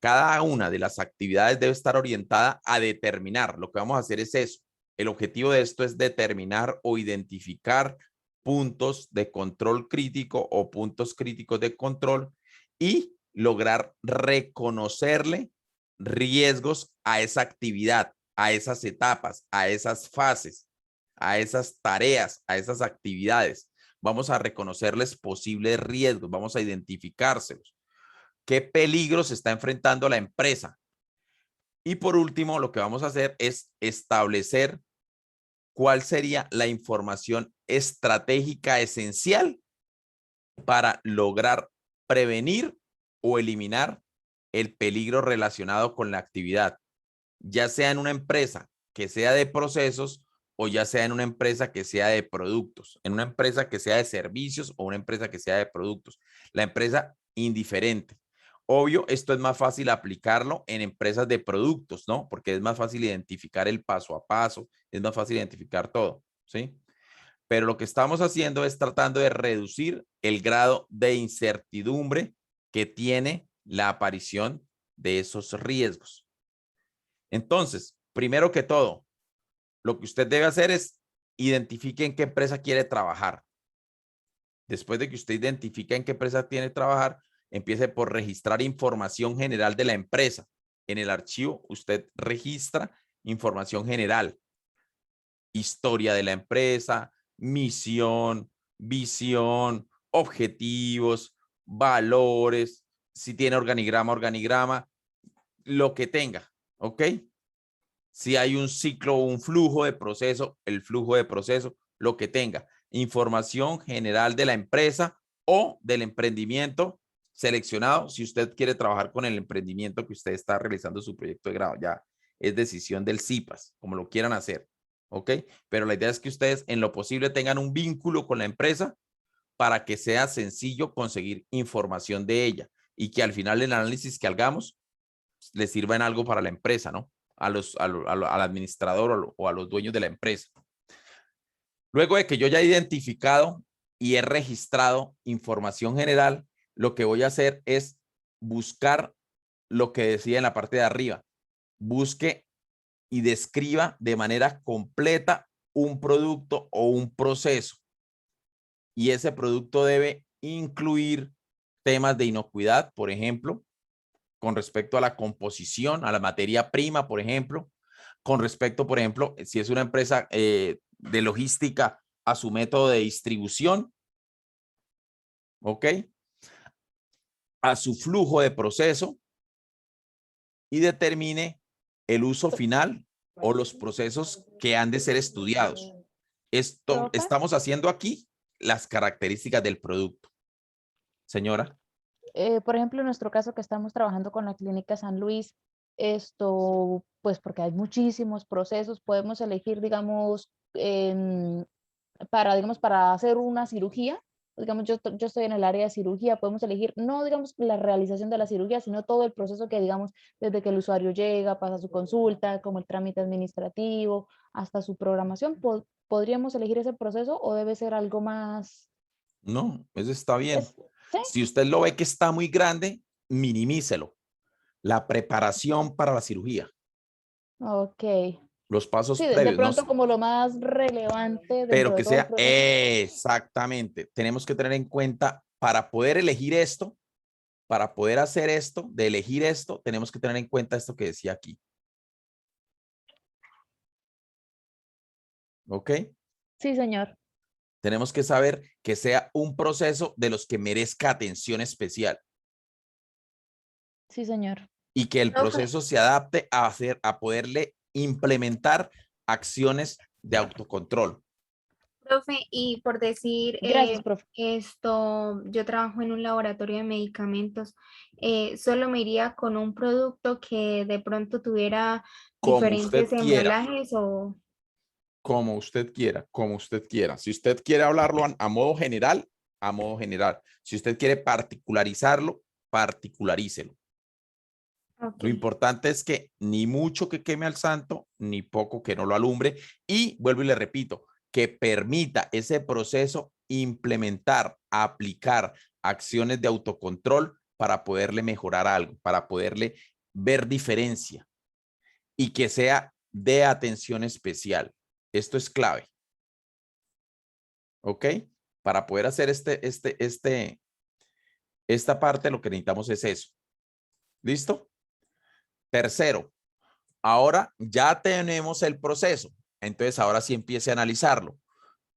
Speaker 1: Cada una de las actividades debe estar orientada a determinar. Lo que vamos a hacer es eso. El objetivo de esto es determinar o identificar puntos de control crítico o puntos críticos de control y lograr reconocerle riesgos a esa actividad, a esas etapas, a esas fases, a esas tareas, a esas actividades. Vamos a reconocerles posibles riesgos, vamos a identificárselos. ¿Qué peligros se está enfrentando la empresa? Y por último, lo que vamos a hacer es establecer cuál sería la información estratégica esencial para lograr prevenir o eliminar el peligro relacionado con la actividad, ya sea en una empresa que sea de procesos o ya sea en una empresa que sea de productos, en una empresa que sea de servicios o una empresa que sea de productos. La empresa indiferente. Obvio, esto es más fácil aplicarlo en empresas de productos, ¿no? Porque es más fácil identificar el paso a paso, es más fácil identificar todo, ¿sí? Pero lo que estamos haciendo es tratando de reducir el grado de incertidumbre que tiene la aparición de esos riesgos. Entonces, primero que todo, lo que usted debe hacer es identifique en qué empresa quiere trabajar. Después de que usted identifique en qué empresa tiene que trabajar, empiece por registrar información general de la empresa. En el archivo usted registra información general, historia de la empresa, misión, visión, objetivos, valores, si tiene organigrama, lo que tenga, ¿ok? Si hay un ciclo o un flujo de proceso, el flujo de proceso, lo que tenga. Información general de la empresa o del emprendimiento seleccionado si usted quiere trabajar con el emprendimiento que usted está realizando su proyecto de grado. Ya es decisión del CIPAS, como lo quieran hacer, ¿ok? Pero la idea es que ustedes en lo posible tengan un vínculo con la empresa para que sea sencillo conseguir información de ella y que al final el análisis que hagamos le sirva en algo para la empresa, ¿no? Al administrador o a los dueños de la empresa. Luego de que yo ya he identificado y he registrado información general, lo que voy a hacer es buscar lo que decía en la parte de arriba. Busque y describa de manera completa un producto o un proceso. Y ese producto debe incluir temas de inocuidad, por ejemplo, con respecto a la composición, a la materia prima, por ejemplo, con respecto, por ejemplo, si es una empresa de logística, a su método de distribución, ¿ok? A su flujo de proceso y determine el uso final o los procesos que han de ser estudiados.
Speaker 5: ¿Profe?
Speaker 1: Estamos haciendo aquí las características del producto. Señora.
Speaker 5: Por ejemplo, en nuestro caso que estamos trabajando con la Clínica San Luis, pues porque hay muchísimos procesos, podemos elegir, digamos, para hacer una cirugía. Digamos, yo estoy en el área de cirugía, podemos elegir, no digamos la realización de la cirugía, sino todo el proceso que, digamos, desde que el usuario llega, pasa su consulta, como el trámite administrativo, hasta su programación. ¿Podríamos elegir ese proceso o debe ser algo más?
Speaker 1: No, eso está bien.
Speaker 5: ¿Sí?
Speaker 1: Si usted lo ve que está muy grande, minimícelo. La preparación para la cirugía.
Speaker 5: Ok.
Speaker 1: Los pasos
Speaker 5: Sí,
Speaker 1: previos.
Speaker 5: de pronto
Speaker 1: ¿no?
Speaker 5: como lo más relevante
Speaker 1: Pero
Speaker 5: dentro
Speaker 1: que
Speaker 5: de todo el
Speaker 1: sea
Speaker 5: proceso.
Speaker 1: exactamente. Tenemos que tener en cuenta para poder elegir esto, para poder hacer esto, de elegir esto, tenemos que tener en cuenta esto que decía aquí. ¿Ok?
Speaker 5: Sí, señor.
Speaker 1: Tenemos que saber que sea un proceso de los que merezca atención especial.
Speaker 5: Sí, señor.
Speaker 1: Y que el
Speaker 3: Profe.
Speaker 1: proceso se adapte a poderle implementar acciones de autocontrol.
Speaker 3: Profe, y por decir
Speaker 5: Gracias, profe.
Speaker 3: yo trabajo en un laboratorio de medicamentos, solo me iría con un producto que de pronto tuviera
Speaker 1: Como usted
Speaker 3: diferentes
Speaker 1: quiera.
Speaker 3: embalajes o...
Speaker 1: Como usted quiera, como usted quiera. Si usted quiere hablarlo a modo general, a modo general. Si usted quiere particularizarlo, particularícelo.
Speaker 3: Ok.
Speaker 1: Lo importante es que ni mucho que queme al santo, ni poco que no lo alumbre. Y vuelvo y le repito, que permita ese proceso implementar, aplicar acciones de autocontrol para poderle mejorar algo, para poderle ver diferencia y que sea de atención especial. Esto es clave. ¿Ok? Para poder hacer esta parte, lo que necesitamos es eso. ¿Listo? Tercero, ahora ya tenemos el proceso. Entonces, ahora sí empiece a analizarlo.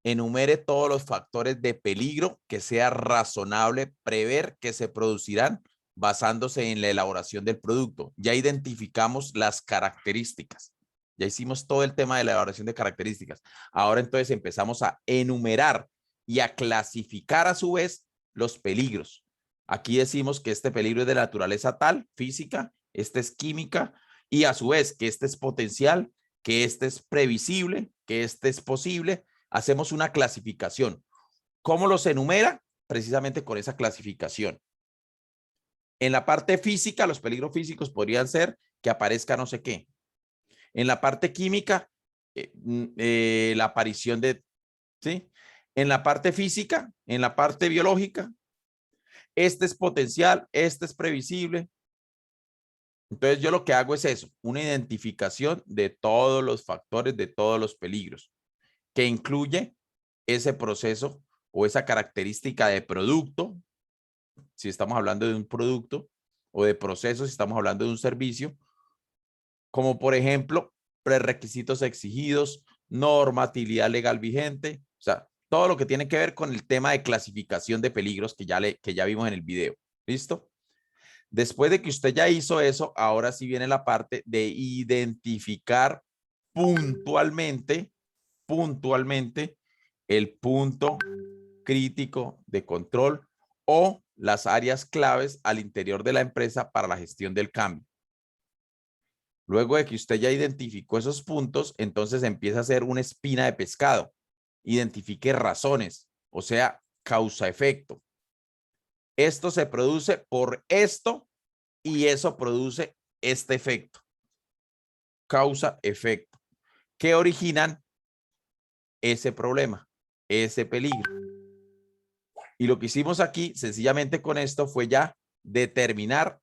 Speaker 1: Enumere todos los factores de peligro que sea razonable prever que se producirán basándose en la elaboración del producto. Ya identificamos las características. Ya hicimos todo el tema de la elaboración de características. Ahora entonces empezamos a enumerar y a clasificar a su vez los peligros. Aquí decimos que este peligro es de naturaleza tal, física, este es química y a su vez que este es potencial, que este es previsible, que este es posible. Hacemos una clasificación. ¿Cómo los enumera? Precisamente con esa clasificación. En la parte física, los peligros físicos podrían ser que aparezca no sé qué. En la parte química, la aparición de, ¿sí? En la parte física, en la parte biológica, este es potencial, este es previsible. Entonces yo lo que hago es eso, una identificación de todos los factores, de todos los peligros, que incluye ese proceso o esa característica de producto, si estamos hablando de un producto, o de proceso, si estamos hablando de un servicio, como por ejemplo, prerequisitos exigidos, normatividad legal vigente, o sea, todo lo que tiene que ver con el tema de clasificación de peligros que ya vimos en el video. ¿Listo? Después de que usted ya hizo eso, ahora sí viene la parte de identificar puntualmente el punto crítico de control o las áreas claves al interior de la empresa para la gestión del cambio. Luego de que usted ya identificó esos puntos, entonces empieza a hacer una espina de pescado. Identifique razones, o sea, causa-efecto. Esto se produce por esto y eso produce este efecto. Causa-efecto. ¿Qué originan ese problema, ese peligro? Y lo que hicimos aquí, sencillamente con esto, fue ya determinar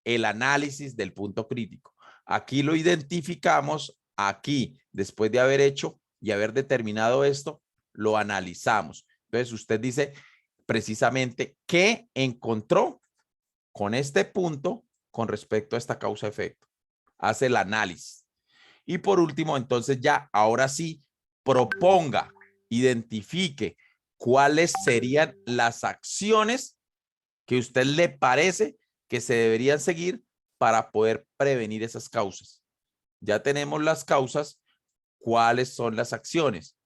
Speaker 1: el análisis del punto crítico. Aquí lo identificamos, aquí, después de haber hecho y haber determinado esto, lo analizamos. Entonces usted dice precisamente qué encontró con este punto con respecto a esta causa-efecto. Hace el análisis. Y por último, entonces ya, ahora sí, proponga, identifique cuáles serían las acciones que a usted le parece que se deberían seguir para poder prevenir esas causas. Ya tenemos las causas. ¿Cuáles son las acciones?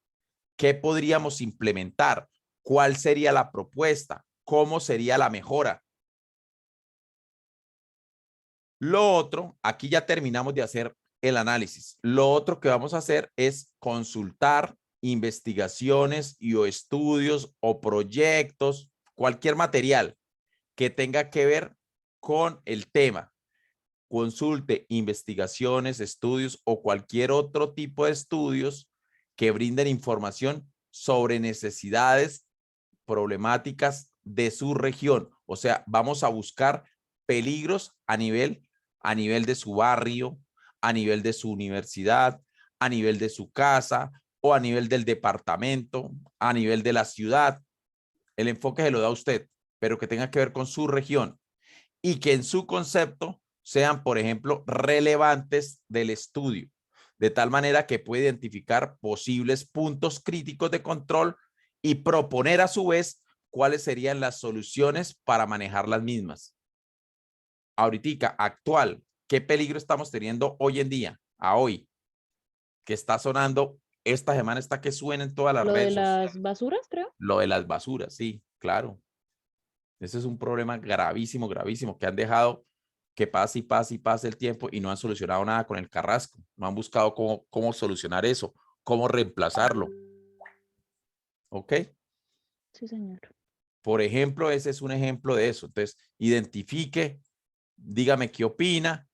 Speaker 1: ¿Qué podríamos implementar? ¿Cuál sería la propuesta? ¿Cómo sería la mejora? Lo otro, aquí ya terminamos de hacer el análisis. Lo otro que vamos a hacer es consultar investigaciones y o estudios o proyectos, cualquier material que tenga que ver con el tema. Consulte investigaciones, estudios o cualquier otro tipo de estudios que brinden información sobre necesidades, problemáticas de su región. O sea, vamos a buscar peligros a nivel de su barrio, a nivel de su universidad, a nivel de su casa o a nivel del departamento, a nivel de la ciudad. El enfoque se lo da a usted, pero que tenga que ver con su región y que en su concepto sean, por ejemplo, relevantes del estudio, de tal manera que puede identificar posibles puntos críticos de control y proponer a su vez cuáles serían las soluciones para manejar las mismas. Ahorita, actual, ¿qué peligro estamos teniendo hoy en día, a hoy? Que está sonando, esta semana está que suena en todas las
Speaker 5: Lo de
Speaker 1: redes sociales.
Speaker 5: las basuras, creo.
Speaker 1: Lo de las basuras, sí, claro. Ese es un problema gravísimo, gravísimo, que han dejado que pase y pase y pase el tiempo y no han solucionado nada con el carrasco. No han buscado cómo solucionar eso, cómo reemplazarlo. ¿Ok?
Speaker 5: Sí, señor.
Speaker 1: Por ejemplo, ese es un ejemplo de eso. Entonces, identifique, dígame qué opina,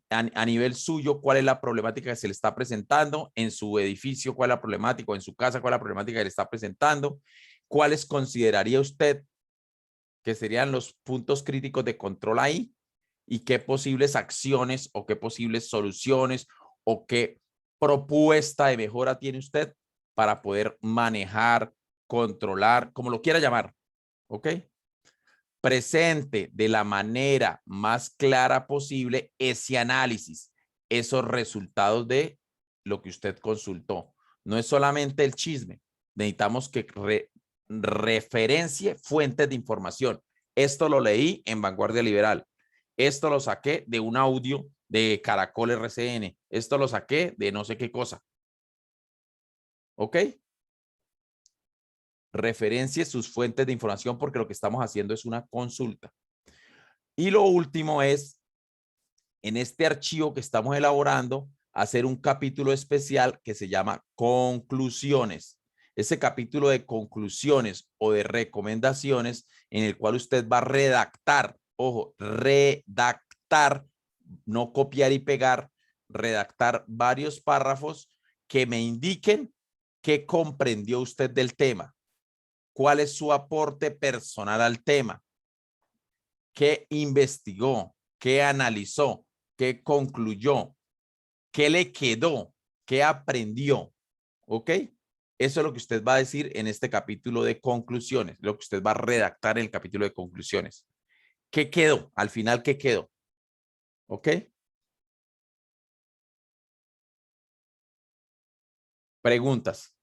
Speaker 1: a nivel suyo, cuál es la problemática que se le está presentando, en su edificio, cuál es la problemática, o en su casa, cuál es la problemática que le está presentando, cuáles consideraría usted que serían los puntos críticos de control ahí y qué posibles acciones o qué posibles soluciones o qué propuesta de mejora tiene usted para poder manejar, controlar, como lo quiera llamar, ¿ok? Presente de la manera más clara posible ese análisis, esos resultados de lo que usted consultó. No es solamente el chisme, necesitamos que referencie fuentes de información. Esto lo leí en Vanguardia Liberal. Esto lo saqué de un audio de Caracol RCN. Esto lo saqué de no sé qué cosa. ¿Ok? Referencie sus fuentes de información porque lo que estamos haciendo es una consulta. Y lo último es, en este archivo que estamos elaborando, hacer un capítulo especial que se llama conclusiones. Ese capítulo de conclusiones o de recomendaciones en el cual usted va a redactar, ojo, redactar, no copiar y pegar, redactar varios párrafos que me indiquen qué comprendió usted del tema, cuál es su aporte personal al tema, qué investigó, qué analizó, qué concluyó, qué le quedó, qué aprendió, ¿ok? Eso es lo que usted va a decir en este capítulo de conclusiones, lo que usted va a redactar en el capítulo de conclusiones. ¿Qué quedó? Al final, ¿qué quedó? ¿Ok? Preguntas.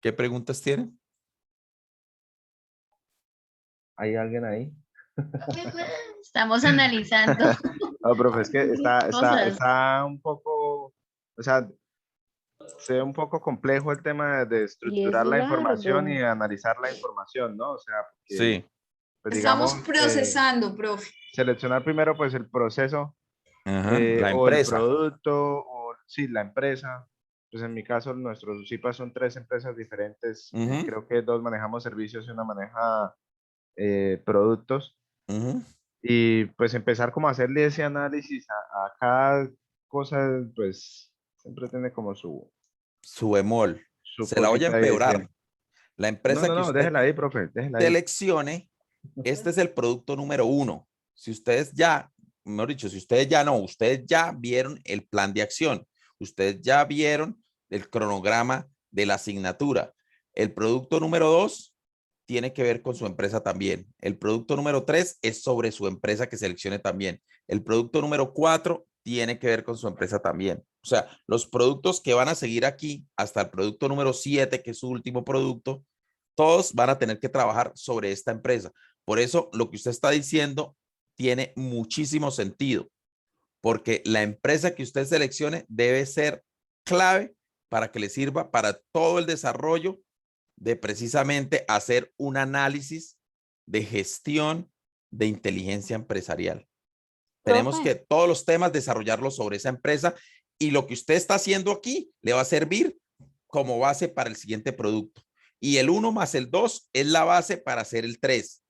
Speaker 1: ¿Qué preguntas tienen?
Speaker 6: ¿Hay alguien ahí?
Speaker 2: Estamos analizando.
Speaker 6: No, profe, es que
Speaker 2: Cosas.
Speaker 6: está un poco, o sea, se ve un poco complejo el tema de estructurar la información y
Speaker 5: largo.
Speaker 6: analizar la información, ¿no? O sea, porque,
Speaker 1: Sí.
Speaker 6: pues,
Speaker 8: Estamos
Speaker 6: digamos,
Speaker 8: procesando, profe.
Speaker 6: seleccionar primero pues el proceso
Speaker 1: Ajá, la
Speaker 6: o el
Speaker 1: empresa.
Speaker 6: producto o sí, la empresa. Pues en mi caso, nuestros CIPA son 3 empresas diferentes.
Speaker 1: Ujú,
Speaker 6: Creo que 2 manejamos servicios y una maneja productos.
Speaker 1: ujú.
Speaker 6: Y pues empezar como a hacerle ese análisis a cada cosa, pues siempre tiene como
Speaker 1: Su bemol.
Speaker 6: su
Speaker 1: Se la voy a
Speaker 6: cosita ahí. Sí.
Speaker 1: empeorar. La
Speaker 6: No,
Speaker 1: empresa
Speaker 6: no,
Speaker 1: que
Speaker 6: no,
Speaker 1: usted
Speaker 6: déjela ahí, profe, déjela ahí.
Speaker 1: seleccione, este es el producto número 1. Si ustedes ya, mejor dicho, si ustedes ya no, ustedes ya vieron el plan de acción, ustedes ya vieron el cronograma de la asignatura. El producto número 2 tiene que ver con su empresa también. El producto número 3 es sobre su empresa que seleccione también. El producto número 4 tiene que ver con su empresa también. O sea, los productos que van a seguir aquí hasta el producto número 7, que es su último producto, Todos van a tener que trabajar sobre esta empresa. Por eso lo que usted está diciendo tiene muchísimo sentido, porque la empresa que usted seleccione debe ser clave para que le sirva para todo el desarrollo de precisamente hacer un análisis de gestión de inteligencia empresarial. Tenemos que todos los temas desarrollarlos sobre esa empresa, y lo que usted está haciendo aquí le va a servir como base para el siguiente producto. Y el 1 más el 2 es la base para hacer el 3.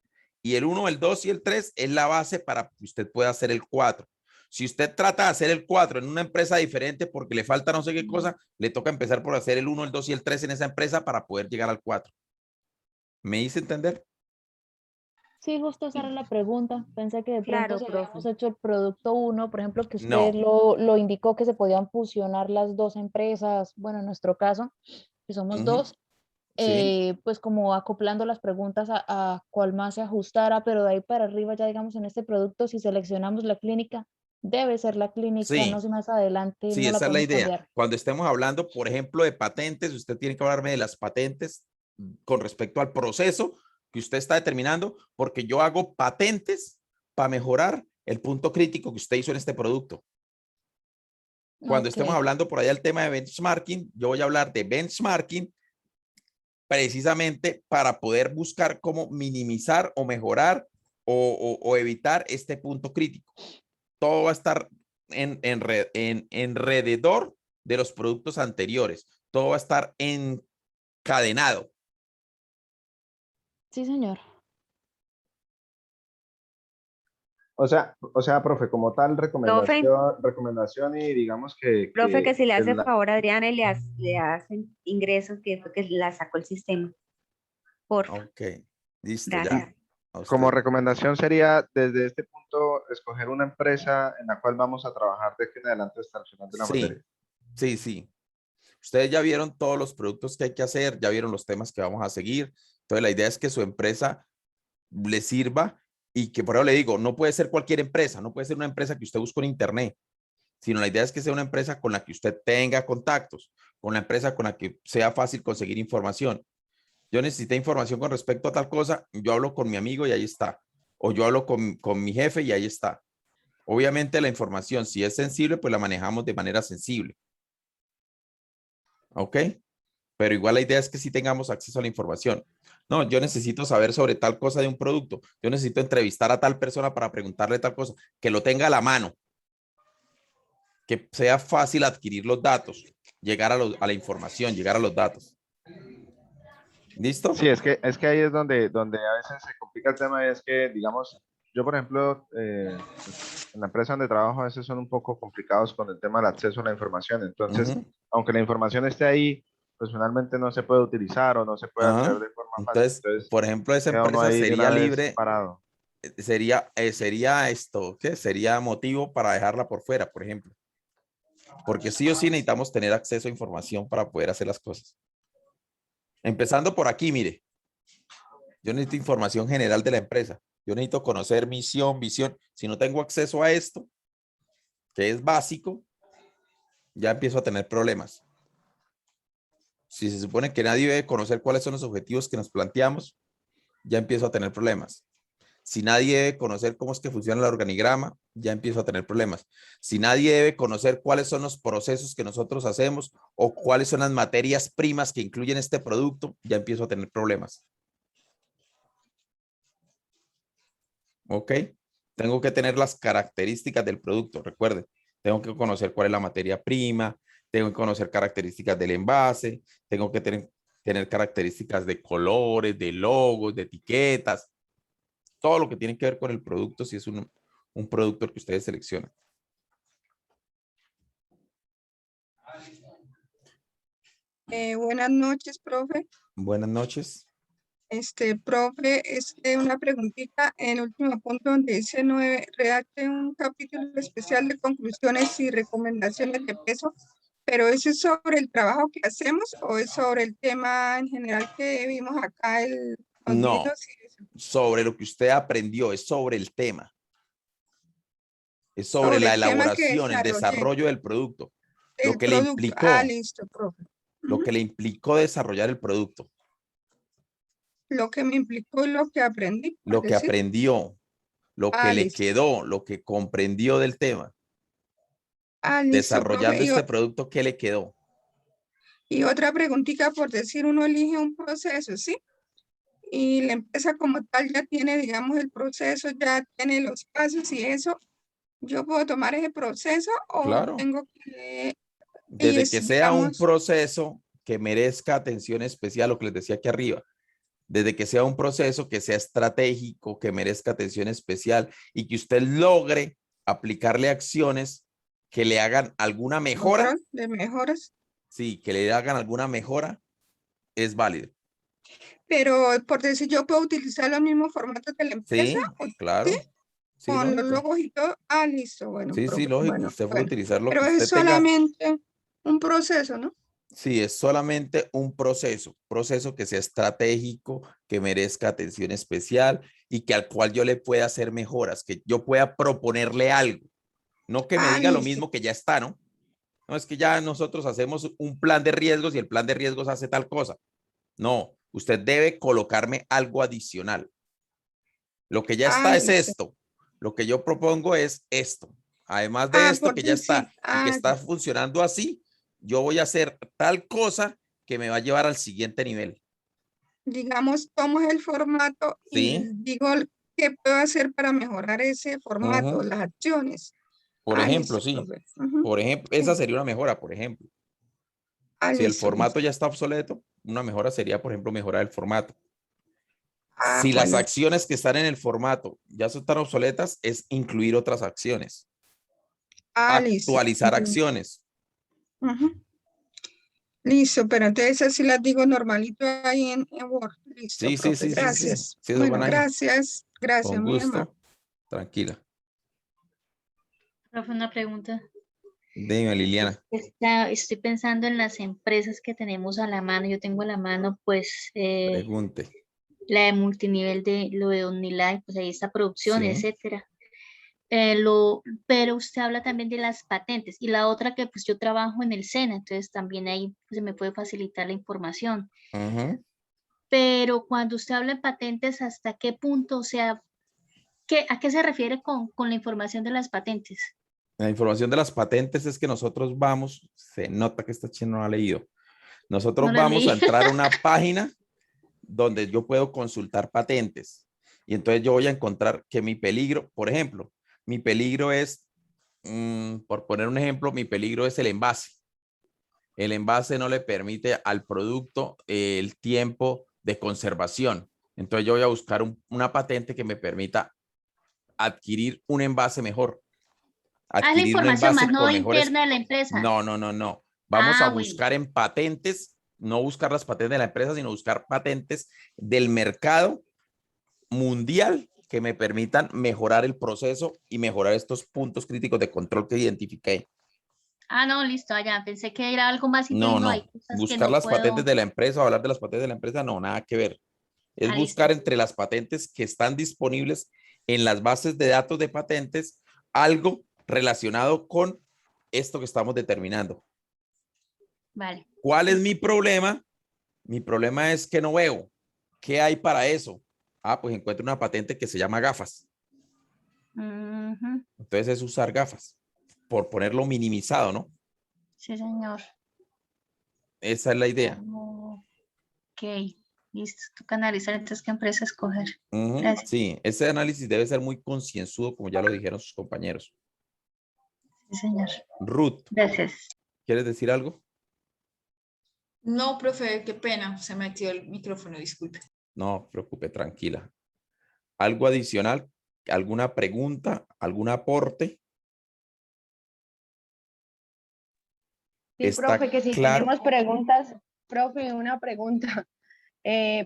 Speaker 1: Y el 1, el 2 y el 3 es la base para que usted pueda hacer el 4. Si usted trata de hacer el 4 en una empresa diferente porque le falta no sé qué cosa, le toca empezar por hacer el 1, el 2 y el 3 en esa empresa para poder llegar al 4. ¿Me hice entender?
Speaker 5: Sí, justo esa era la pregunta. Pensé que de pronto
Speaker 3: Claro,
Speaker 5: si habíamos
Speaker 3: profe.
Speaker 5: hecho el producto 1, por ejemplo, que usted
Speaker 1: No.
Speaker 5: lo indicó, que se podían fusionar las dos empresas, bueno, en nuestro caso, que somos dos,
Speaker 1: Sí.
Speaker 5: pues como acoplando las preguntas a cuál más se ajustara, pero de ahí para arriba ya digamos en este producto, si seleccionamos la clínica, debe ser la clínica, no
Speaker 1: Sí.
Speaker 5: sé más adelante,
Speaker 1: Sí,
Speaker 5: no la
Speaker 1: esa es la
Speaker 5: podemos
Speaker 1: idea.
Speaker 5: cambiar.
Speaker 1: Cuando estemos hablando, por ejemplo, de patentes, usted tiene que hablarme de las patentes con respecto al proceso que usted está determinando, porque yo hago patentes para mejorar el punto crítico que usted hizo en este producto. Cuando estemos
Speaker 5: Ok.
Speaker 1: hablando por allá del tema de benchmarking, yo voy a hablar de benchmarking precisamente para poder buscar cómo minimizar o mejorar o evitar este punto crítico. Todo va a estar alrededor de los productos anteriores. Todo va a estar encadenado.
Speaker 5: Sí, señor.
Speaker 6: O sea, profe, como tal
Speaker 10: Profe,
Speaker 6: recomendación y digamos que,
Speaker 10: profe, que si le
Speaker 6: que
Speaker 10: hace favor a Adriana y le hacen ingresos que fue que la sacó el sistema. Por favor.
Speaker 1: Ok, listo,
Speaker 10: Gracias.
Speaker 1: ya. A
Speaker 6: como
Speaker 1: usted.
Speaker 6: recomendación sería desde este punto escoger una empresa en la cual vamos a trabajar de aquí en adelante hasta el final de la materia.
Speaker 1: Sí, sí. Ustedes ya vieron todos los productos que hay que hacer, ya vieron los temas que vamos a seguir. Entonces, la idea es que su empresa le sirva y que, por eso le digo, no puede ser cualquier empresa, no puede ser una empresa que usted busque en internet, sino la idea es que sea una empresa con la que usted tenga contactos, con la empresa con la que sea fácil conseguir información. Yo necesité información con respecto a tal cosa, yo hablo con mi amigo y ahí está. O yo hablo con mi jefe y ahí está. Obviamente la información, si es sensible, pues la manejamos de manera sensible. ¿Ok? Pero igual la idea es que sí tengamos acceso a la información. No, yo necesito saber sobre tal cosa de un producto. Yo necesito entrevistar a tal persona para preguntarle tal cosa. Que lo tenga a la mano. Que sea fácil adquirir los datos. Llegar a la información, llegar a los datos. ¿Listo?
Speaker 6: Sí, es que ahí es donde a veces se complica el tema, y es que, digamos, yo por ejemplo, en la empresa donde trabajo a veces son un poco complicados con el tema del acceso a la información. Entonces, aunque la información esté ahí, pues finalmente no se puede utilizar o no se puede acceder de forma fácil.
Speaker 1: Entonces, por ejemplo, esa
Speaker 6: queda uno
Speaker 1: empresa
Speaker 6: ahí de
Speaker 1: sería
Speaker 6: una vez
Speaker 1: libre,
Speaker 6: parado.
Speaker 1: sería esto, ¿qué? Sería motivo para dejarla por fuera, por ejemplo. Porque sí o sí necesitamos tener acceso a información para poder hacer las cosas. Empezando por aquí, mire. Yo necesito información general de la empresa. Yo necesito conocer misión, visión. Si no tengo acceso a esto, que es básico, ya empiezo a tener problemas. Si se supone que nadie debe conocer cuáles son los objetivos que nos planteamos, ya empiezo a tener problemas. Si nadie debe conocer cómo es que funciona el organigrama, ya empiezo a tener problemas. Si nadie debe conocer cuáles son los procesos que nosotros hacemos o cuáles son las materias primas que incluyen este producto, ya empiezo a tener problemas. ¿Ok? Tengo que tener las características del producto, recuerden. Tengo que conocer cuál es la materia prima, tengo que conocer características del envase, tengo que tener características de colores, de logos, de etiquetas, todo lo que tiene que ver con el producto, si es un producto el que ustedes seleccionan.
Speaker 12: Buenas noches, profe.
Speaker 1: Buenas noches.
Speaker 12: Profe, una preguntita en el último punto donde dice 9, redacte un capítulo especial de conclusiones y recomendaciones de peso, pero ¿eso es sobre el trabajo que hacemos o es sobre el tema en general que vimos acá,
Speaker 1: No, sobre lo que usted aprendió, es sobre el tema. Es sobre la
Speaker 12: el tema que
Speaker 1: elaboración, el desarrollo del producto. Lo que le implicó.
Speaker 12: Listo, profe.
Speaker 1: Lo que le implicó desarrollar el producto.
Speaker 12: Lo que me implicó y lo que aprendí, por
Speaker 1: Lo que
Speaker 12: decir.
Speaker 1: aprendió, lo que le
Speaker 12: Listo.
Speaker 1: quedó, lo que comprendió del tema.
Speaker 12: Listo, profe.
Speaker 1: Desarrollando este producto, ¿qué le quedó?
Speaker 12: Y otra preguntita, por decir, uno elige un proceso, ¿sí? Y la empresa como tal ya tiene, digamos, el proceso, ya tiene los pasos y eso. ¿Yo puedo tomar ese proceso o
Speaker 1: Claro.
Speaker 12: tengo que,
Speaker 1: Desde que sea un
Speaker 12: digamos,
Speaker 1: proceso que merezca atención especial, lo que les decía aquí arriba, desde que sea un proceso que sea estratégico, que merezca atención especial y que usted logre aplicarle acciones que le hagan alguna mejora,
Speaker 12: de mejoras?
Speaker 1: sí, que le hagan alguna mejora, es válido.
Speaker 12: Pero por decir, yo puedo utilizar los mismos formatos de la empresa,
Speaker 1: Sí,
Speaker 12: ¿sí?
Speaker 1: claro. Sí,
Speaker 12: Con los
Speaker 1: lógico.
Speaker 12: logos y todo. Listo, bueno,
Speaker 1: Sí, sí,
Speaker 12: profe,
Speaker 1: lógico.
Speaker 12: bueno,
Speaker 1: Usted puede
Speaker 12: bueno.
Speaker 1: utilizar lo
Speaker 12: Pero
Speaker 1: que
Speaker 12: es
Speaker 1: usted tenga.
Speaker 12: solamente un proceso, ¿no?
Speaker 1: Sí, es solamente un proceso que sea estratégico, que merezca atención especial y que al cual yo le pueda hacer mejoras, que yo pueda proponerle algo, no que me diga lo
Speaker 12: Listo.
Speaker 1: mismo que ya está, ¿no? No es que ya nosotros hacemos un plan de riesgos y el plan de riesgos hace tal cosa. No, usted debe colocarme algo adicional. Lo que ya está es
Speaker 12: Listo.
Speaker 1: esto. Lo que yo propongo es esto. Además de esto
Speaker 12: por
Speaker 1: que ya
Speaker 12: decir,
Speaker 1: está y que está funcionando así, yo voy a hacer tal cosa que me va a llevar al siguiente nivel.
Speaker 12: digamos, tomo el formato y
Speaker 1: ¿Sí?
Speaker 12: digo qué puedo hacer para mejorar ese formato, las acciones.
Speaker 1: Por ejemplo,
Speaker 12: Listo,
Speaker 1: sí.
Speaker 12: profe. Ujú.
Speaker 1: Por ejemplo, esa sería una mejora, por ejemplo. Si el
Speaker 12: Listo,
Speaker 1: formato
Speaker 12: listo.
Speaker 1: ya está obsoleto, una mejora sería, por ejemplo, mejorar el formato. Si las
Speaker 12: Bueno.
Speaker 1: acciones que están en el formato ya están obsoletas, es incluir otras acciones.
Speaker 12: Listo.
Speaker 1: Actualizar acciones.
Speaker 12: Ujú. Listo, pero entonces así las digo normalito ahí en Word. Listo,
Speaker 1: Sí, sí,
Speaker 12: profe,
Speaker 1: sí, sí, sí.
Speaker 12: gracias.
Speaker 1: Sí, eso
Speaker 12: Bueno,
Speaker 1: van ahí.
Speaker 12: gracias. Gracias,
Speaker 1: Con
Speaker 12: mi amor.
Speaker 1: gusto. Tranquila.
Speaker 2: Profe, una pregunta.
Speaker 1: Dime, Liliana.
Speaker 2: Estoy pensando en las empresas que tenemos a la mano. Yo tengo a la mano, pues,
Speaker 1: Pregunte.
Speaker 2: la de multinivel de lo de OmniLife, pues ahí está producción,
Speaker 1: Sí.
Speaker 2: etcétera. Pero usted habla también de las patentes y la otra que pues yo trabajo en el SENA, entonces también ahí se me puede facilitar la información.
Speaker 1: Ujú.
Speaker 2: Pero cuando usted habla de patentes, ¿hasta qué punto? O sea, ¿a qué se refiere con la información de las patentes?
Speaker 1: La información de las patentes es que nosotros vamos, se nota que esta china no ha leído.
Speaker 2: No
Speaker 1: Nosotros
Speaker 2: la
Speaker 1: vamos
Speaker 2: leí.
Speaker 1: a entrar a una página donde yo puedo consultar patentes. Y entonces yo voy a encontrar que mi peligro, por ejemplo, mi peligro es, por poner un ejemplo, mi peligro es el envase. El envase no le permite al producto el tiempo de conservación. Entonces yo voy a buscar una patente que me permita adquirir un envase mejor.
Speaker 2: Es la
Speaker 1: Adquirir un
Speaker 2: información
Speaker 1: envase
Speaker 2: más no
Speaker 1: con mejores.
Speaker 2: interna de la empresa.
Speaker 1: No, no, no, no. Vamos a
Speaker 2: Bueno.
Speaker 1: buscar en patentes, no buscar las patentes de la empresa, sino buscar patentes del mercado mundial que me permitan mejorar el proceso y mejorar estos puntos críticos de control que identifiqué.
Speaker 2: No, listo, allá. Pensé que era algo más
Speaker 1: No,
Speaker 2: interno. No,
Speaker 1: no.
Speaker 2: hay cosas que
Speaker 1: Buscar
Speaker 2: no
Speaker 1: las patentes
Speaker 2: puedo.
Speaker 1: de la empresa o hablar de las patentes de la empresa, no, nada que ver. Es
Speaker 2: Listo.
Speaker 1: buscar entre las patentes que están disponibles en las bases de datos de patentes algo relacionado con esto que estamos determinando.
Speaker 2: Vale.
Speaker 1: ¿Cuál es mi problema? Mi problema es que no veo. ¿Qué hay para eso? Pues encuentro una patente que se llama gafas. Entonces es usar gafas, por ponerlo minimizado, ¿no?
Speaker 2: Sí, señor.
Speaker 1: Esa es la idea.
Speaker 2: Ok, listo. Toca analizar entonces qué empresa escoger.
Speaker 1: Ujú.
Speaker 2: Gracias.
Speaker 1: Sí, ese análisis debe ser muy concienzudo, como ya lo dijeron sus compañeros.
Speaker 2: Sí, señor.
Speaker 1: Ruth,
Speaker 2: Gracias.
Speaker 1: ¿quieres decir algo?
Speaker 8: No, profe, qué pena, se metió el micrófono, disculpe.
Speaker 1: No, preocupe, tranquila. ¿Algo adicional? ¿Alguna pregunta? ¿Algún aporte?
Speaker 5: Sí,
Speaker 1: ¿Está
Speaker 5: profe, que si
Speaker 1: claro?
Speaker 5: tenemos preguntas, profe, una pregunta,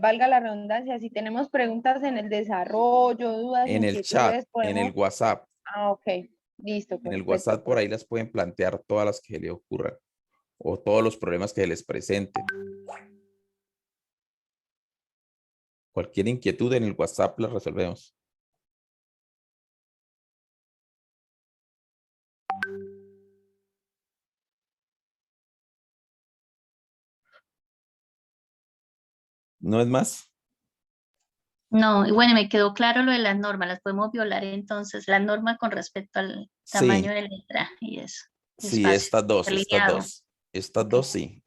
Speaker 5: valga la redundancia, si tenemos preguntas en el desarrollo, dudas,
Speaker 1: En el chat,
Speaker 5: inquietudes,
Speaker 1: en el
Speaker 5: podemos.
Speaker 1: WhatsApp.
Speaker 5: Ok, listo,
Speaker 1: En el
Speaker 5: perfecto,
Speaker 1: WhatsApp por ahí
Speaker 5: profe.
Speaker 1: las pueden plantear todas las que les ocurran o todos los problemas que les presenten. Cualquier inquietud en el WhatsApp la resolvemos. ¿No es más?
Speaker 2: No, y bueno, me quedó claro lo de las normas, las podemos violar entonces, la norma con respecto al
Speaker 1: Sí,
Speaker 2: tamaño de letra y eso. Es
Speaker 1: sí,
Speaker 2: fácil,
Speaker 1: estas dos,
Speaker 2: alineado.
Speaker 1: estas dos sí.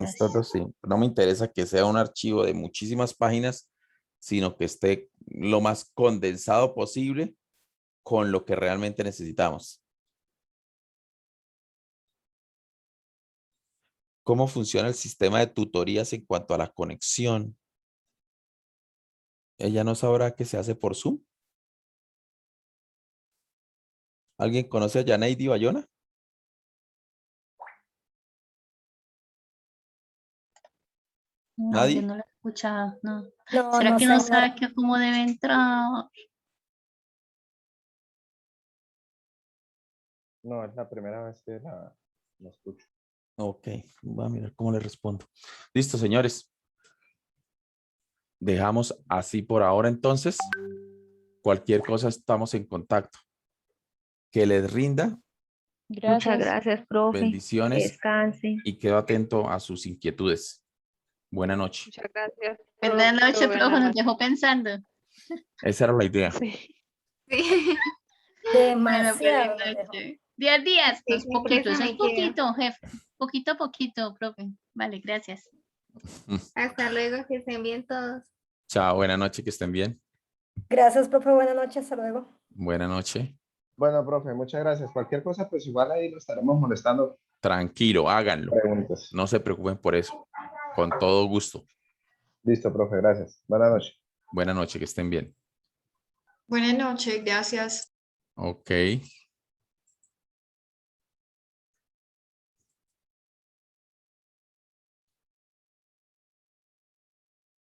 Speaker 1: Estas dos sí. No me interesa que sea un archivo de muchísimas páginas, sino que esté lo más condensado posible con lo que realmente necesitamos. ¿Cómo funciona el sistema de tutorías en cuanto a la conexión? ¿Ella no sabrá que se hace por Zoom? ¿Alguien conoce a Yaneidi Bayona?
Speaker 2: No, yo
Speaker 1: ¿Nadie?
Speaker 2: no la he escuchado, no.
Speaker 13: No,
Speaker 2: ¿Será
Speaker 13: no,
Speaker 2: que no
Speaker 13: señora.
Speaker 2: sabe que cómo debe entrar?
Speaker 6: No, es la primera vez que la escucho.
Speaker 1: Ok, voy a mirar cómo le respondo. Listo, señores. Dejamos así por ahora entonces. Cualquier cosa estamos en contacto. Que les rinda.
Speaker 10: Muchas gracias, profe.
Speaker 1: Bendiciones.
Speaker 10: Descanse.
Speaker 1: Y quedo atento a sus inquietudes. Buenas noches.
Speaker 14: Muchas gracias.
Speaker 2: Buenas noches,
Speaker 14: Buenas
Speaker 2: profe, nos
Speaker 14: noches.
Speaker 2: dejó pensando.
Speaker 1: Esa era la idea.
Speaker 2: Sí.
Speaker 13: Demasiado.
Speaker 2: Bueno, feliz noche. 10 días, no es
Speaker 3: qué
Speaker 2: poquito,
Speaker 3: presa
Speaker 2: eso es
Speaker 3: me queda.
Speaker 2: poquito, jefe. Poquito a poquito, profe. Vale, gracias.
Speaker 3: Hasta luego, que estén bien todos.
Speaker 1: Chao, buenas noches, que estén bien.
Speaker 13: Gracias, profe. Buenas noches. Hasta luego.
Speaker 1: Buenas noches.
Speaker 6: Bueno, profe, muchas gracias. Cualquier cosa, pues igual ahí lo estaremos molestando.
Speaker 1: Tranquilo, háganlo.
Speaker 6: Preguntas.
Speaker 1: No se preocupen por eso. Con todo gusto.
Speaker 6: Listo, profe, gracias. Buenas noches.
Speaker 1: Buenas noches, que estén bien.
Speaker 8: Buenas noches, gracias.
Speaker 1: Ok.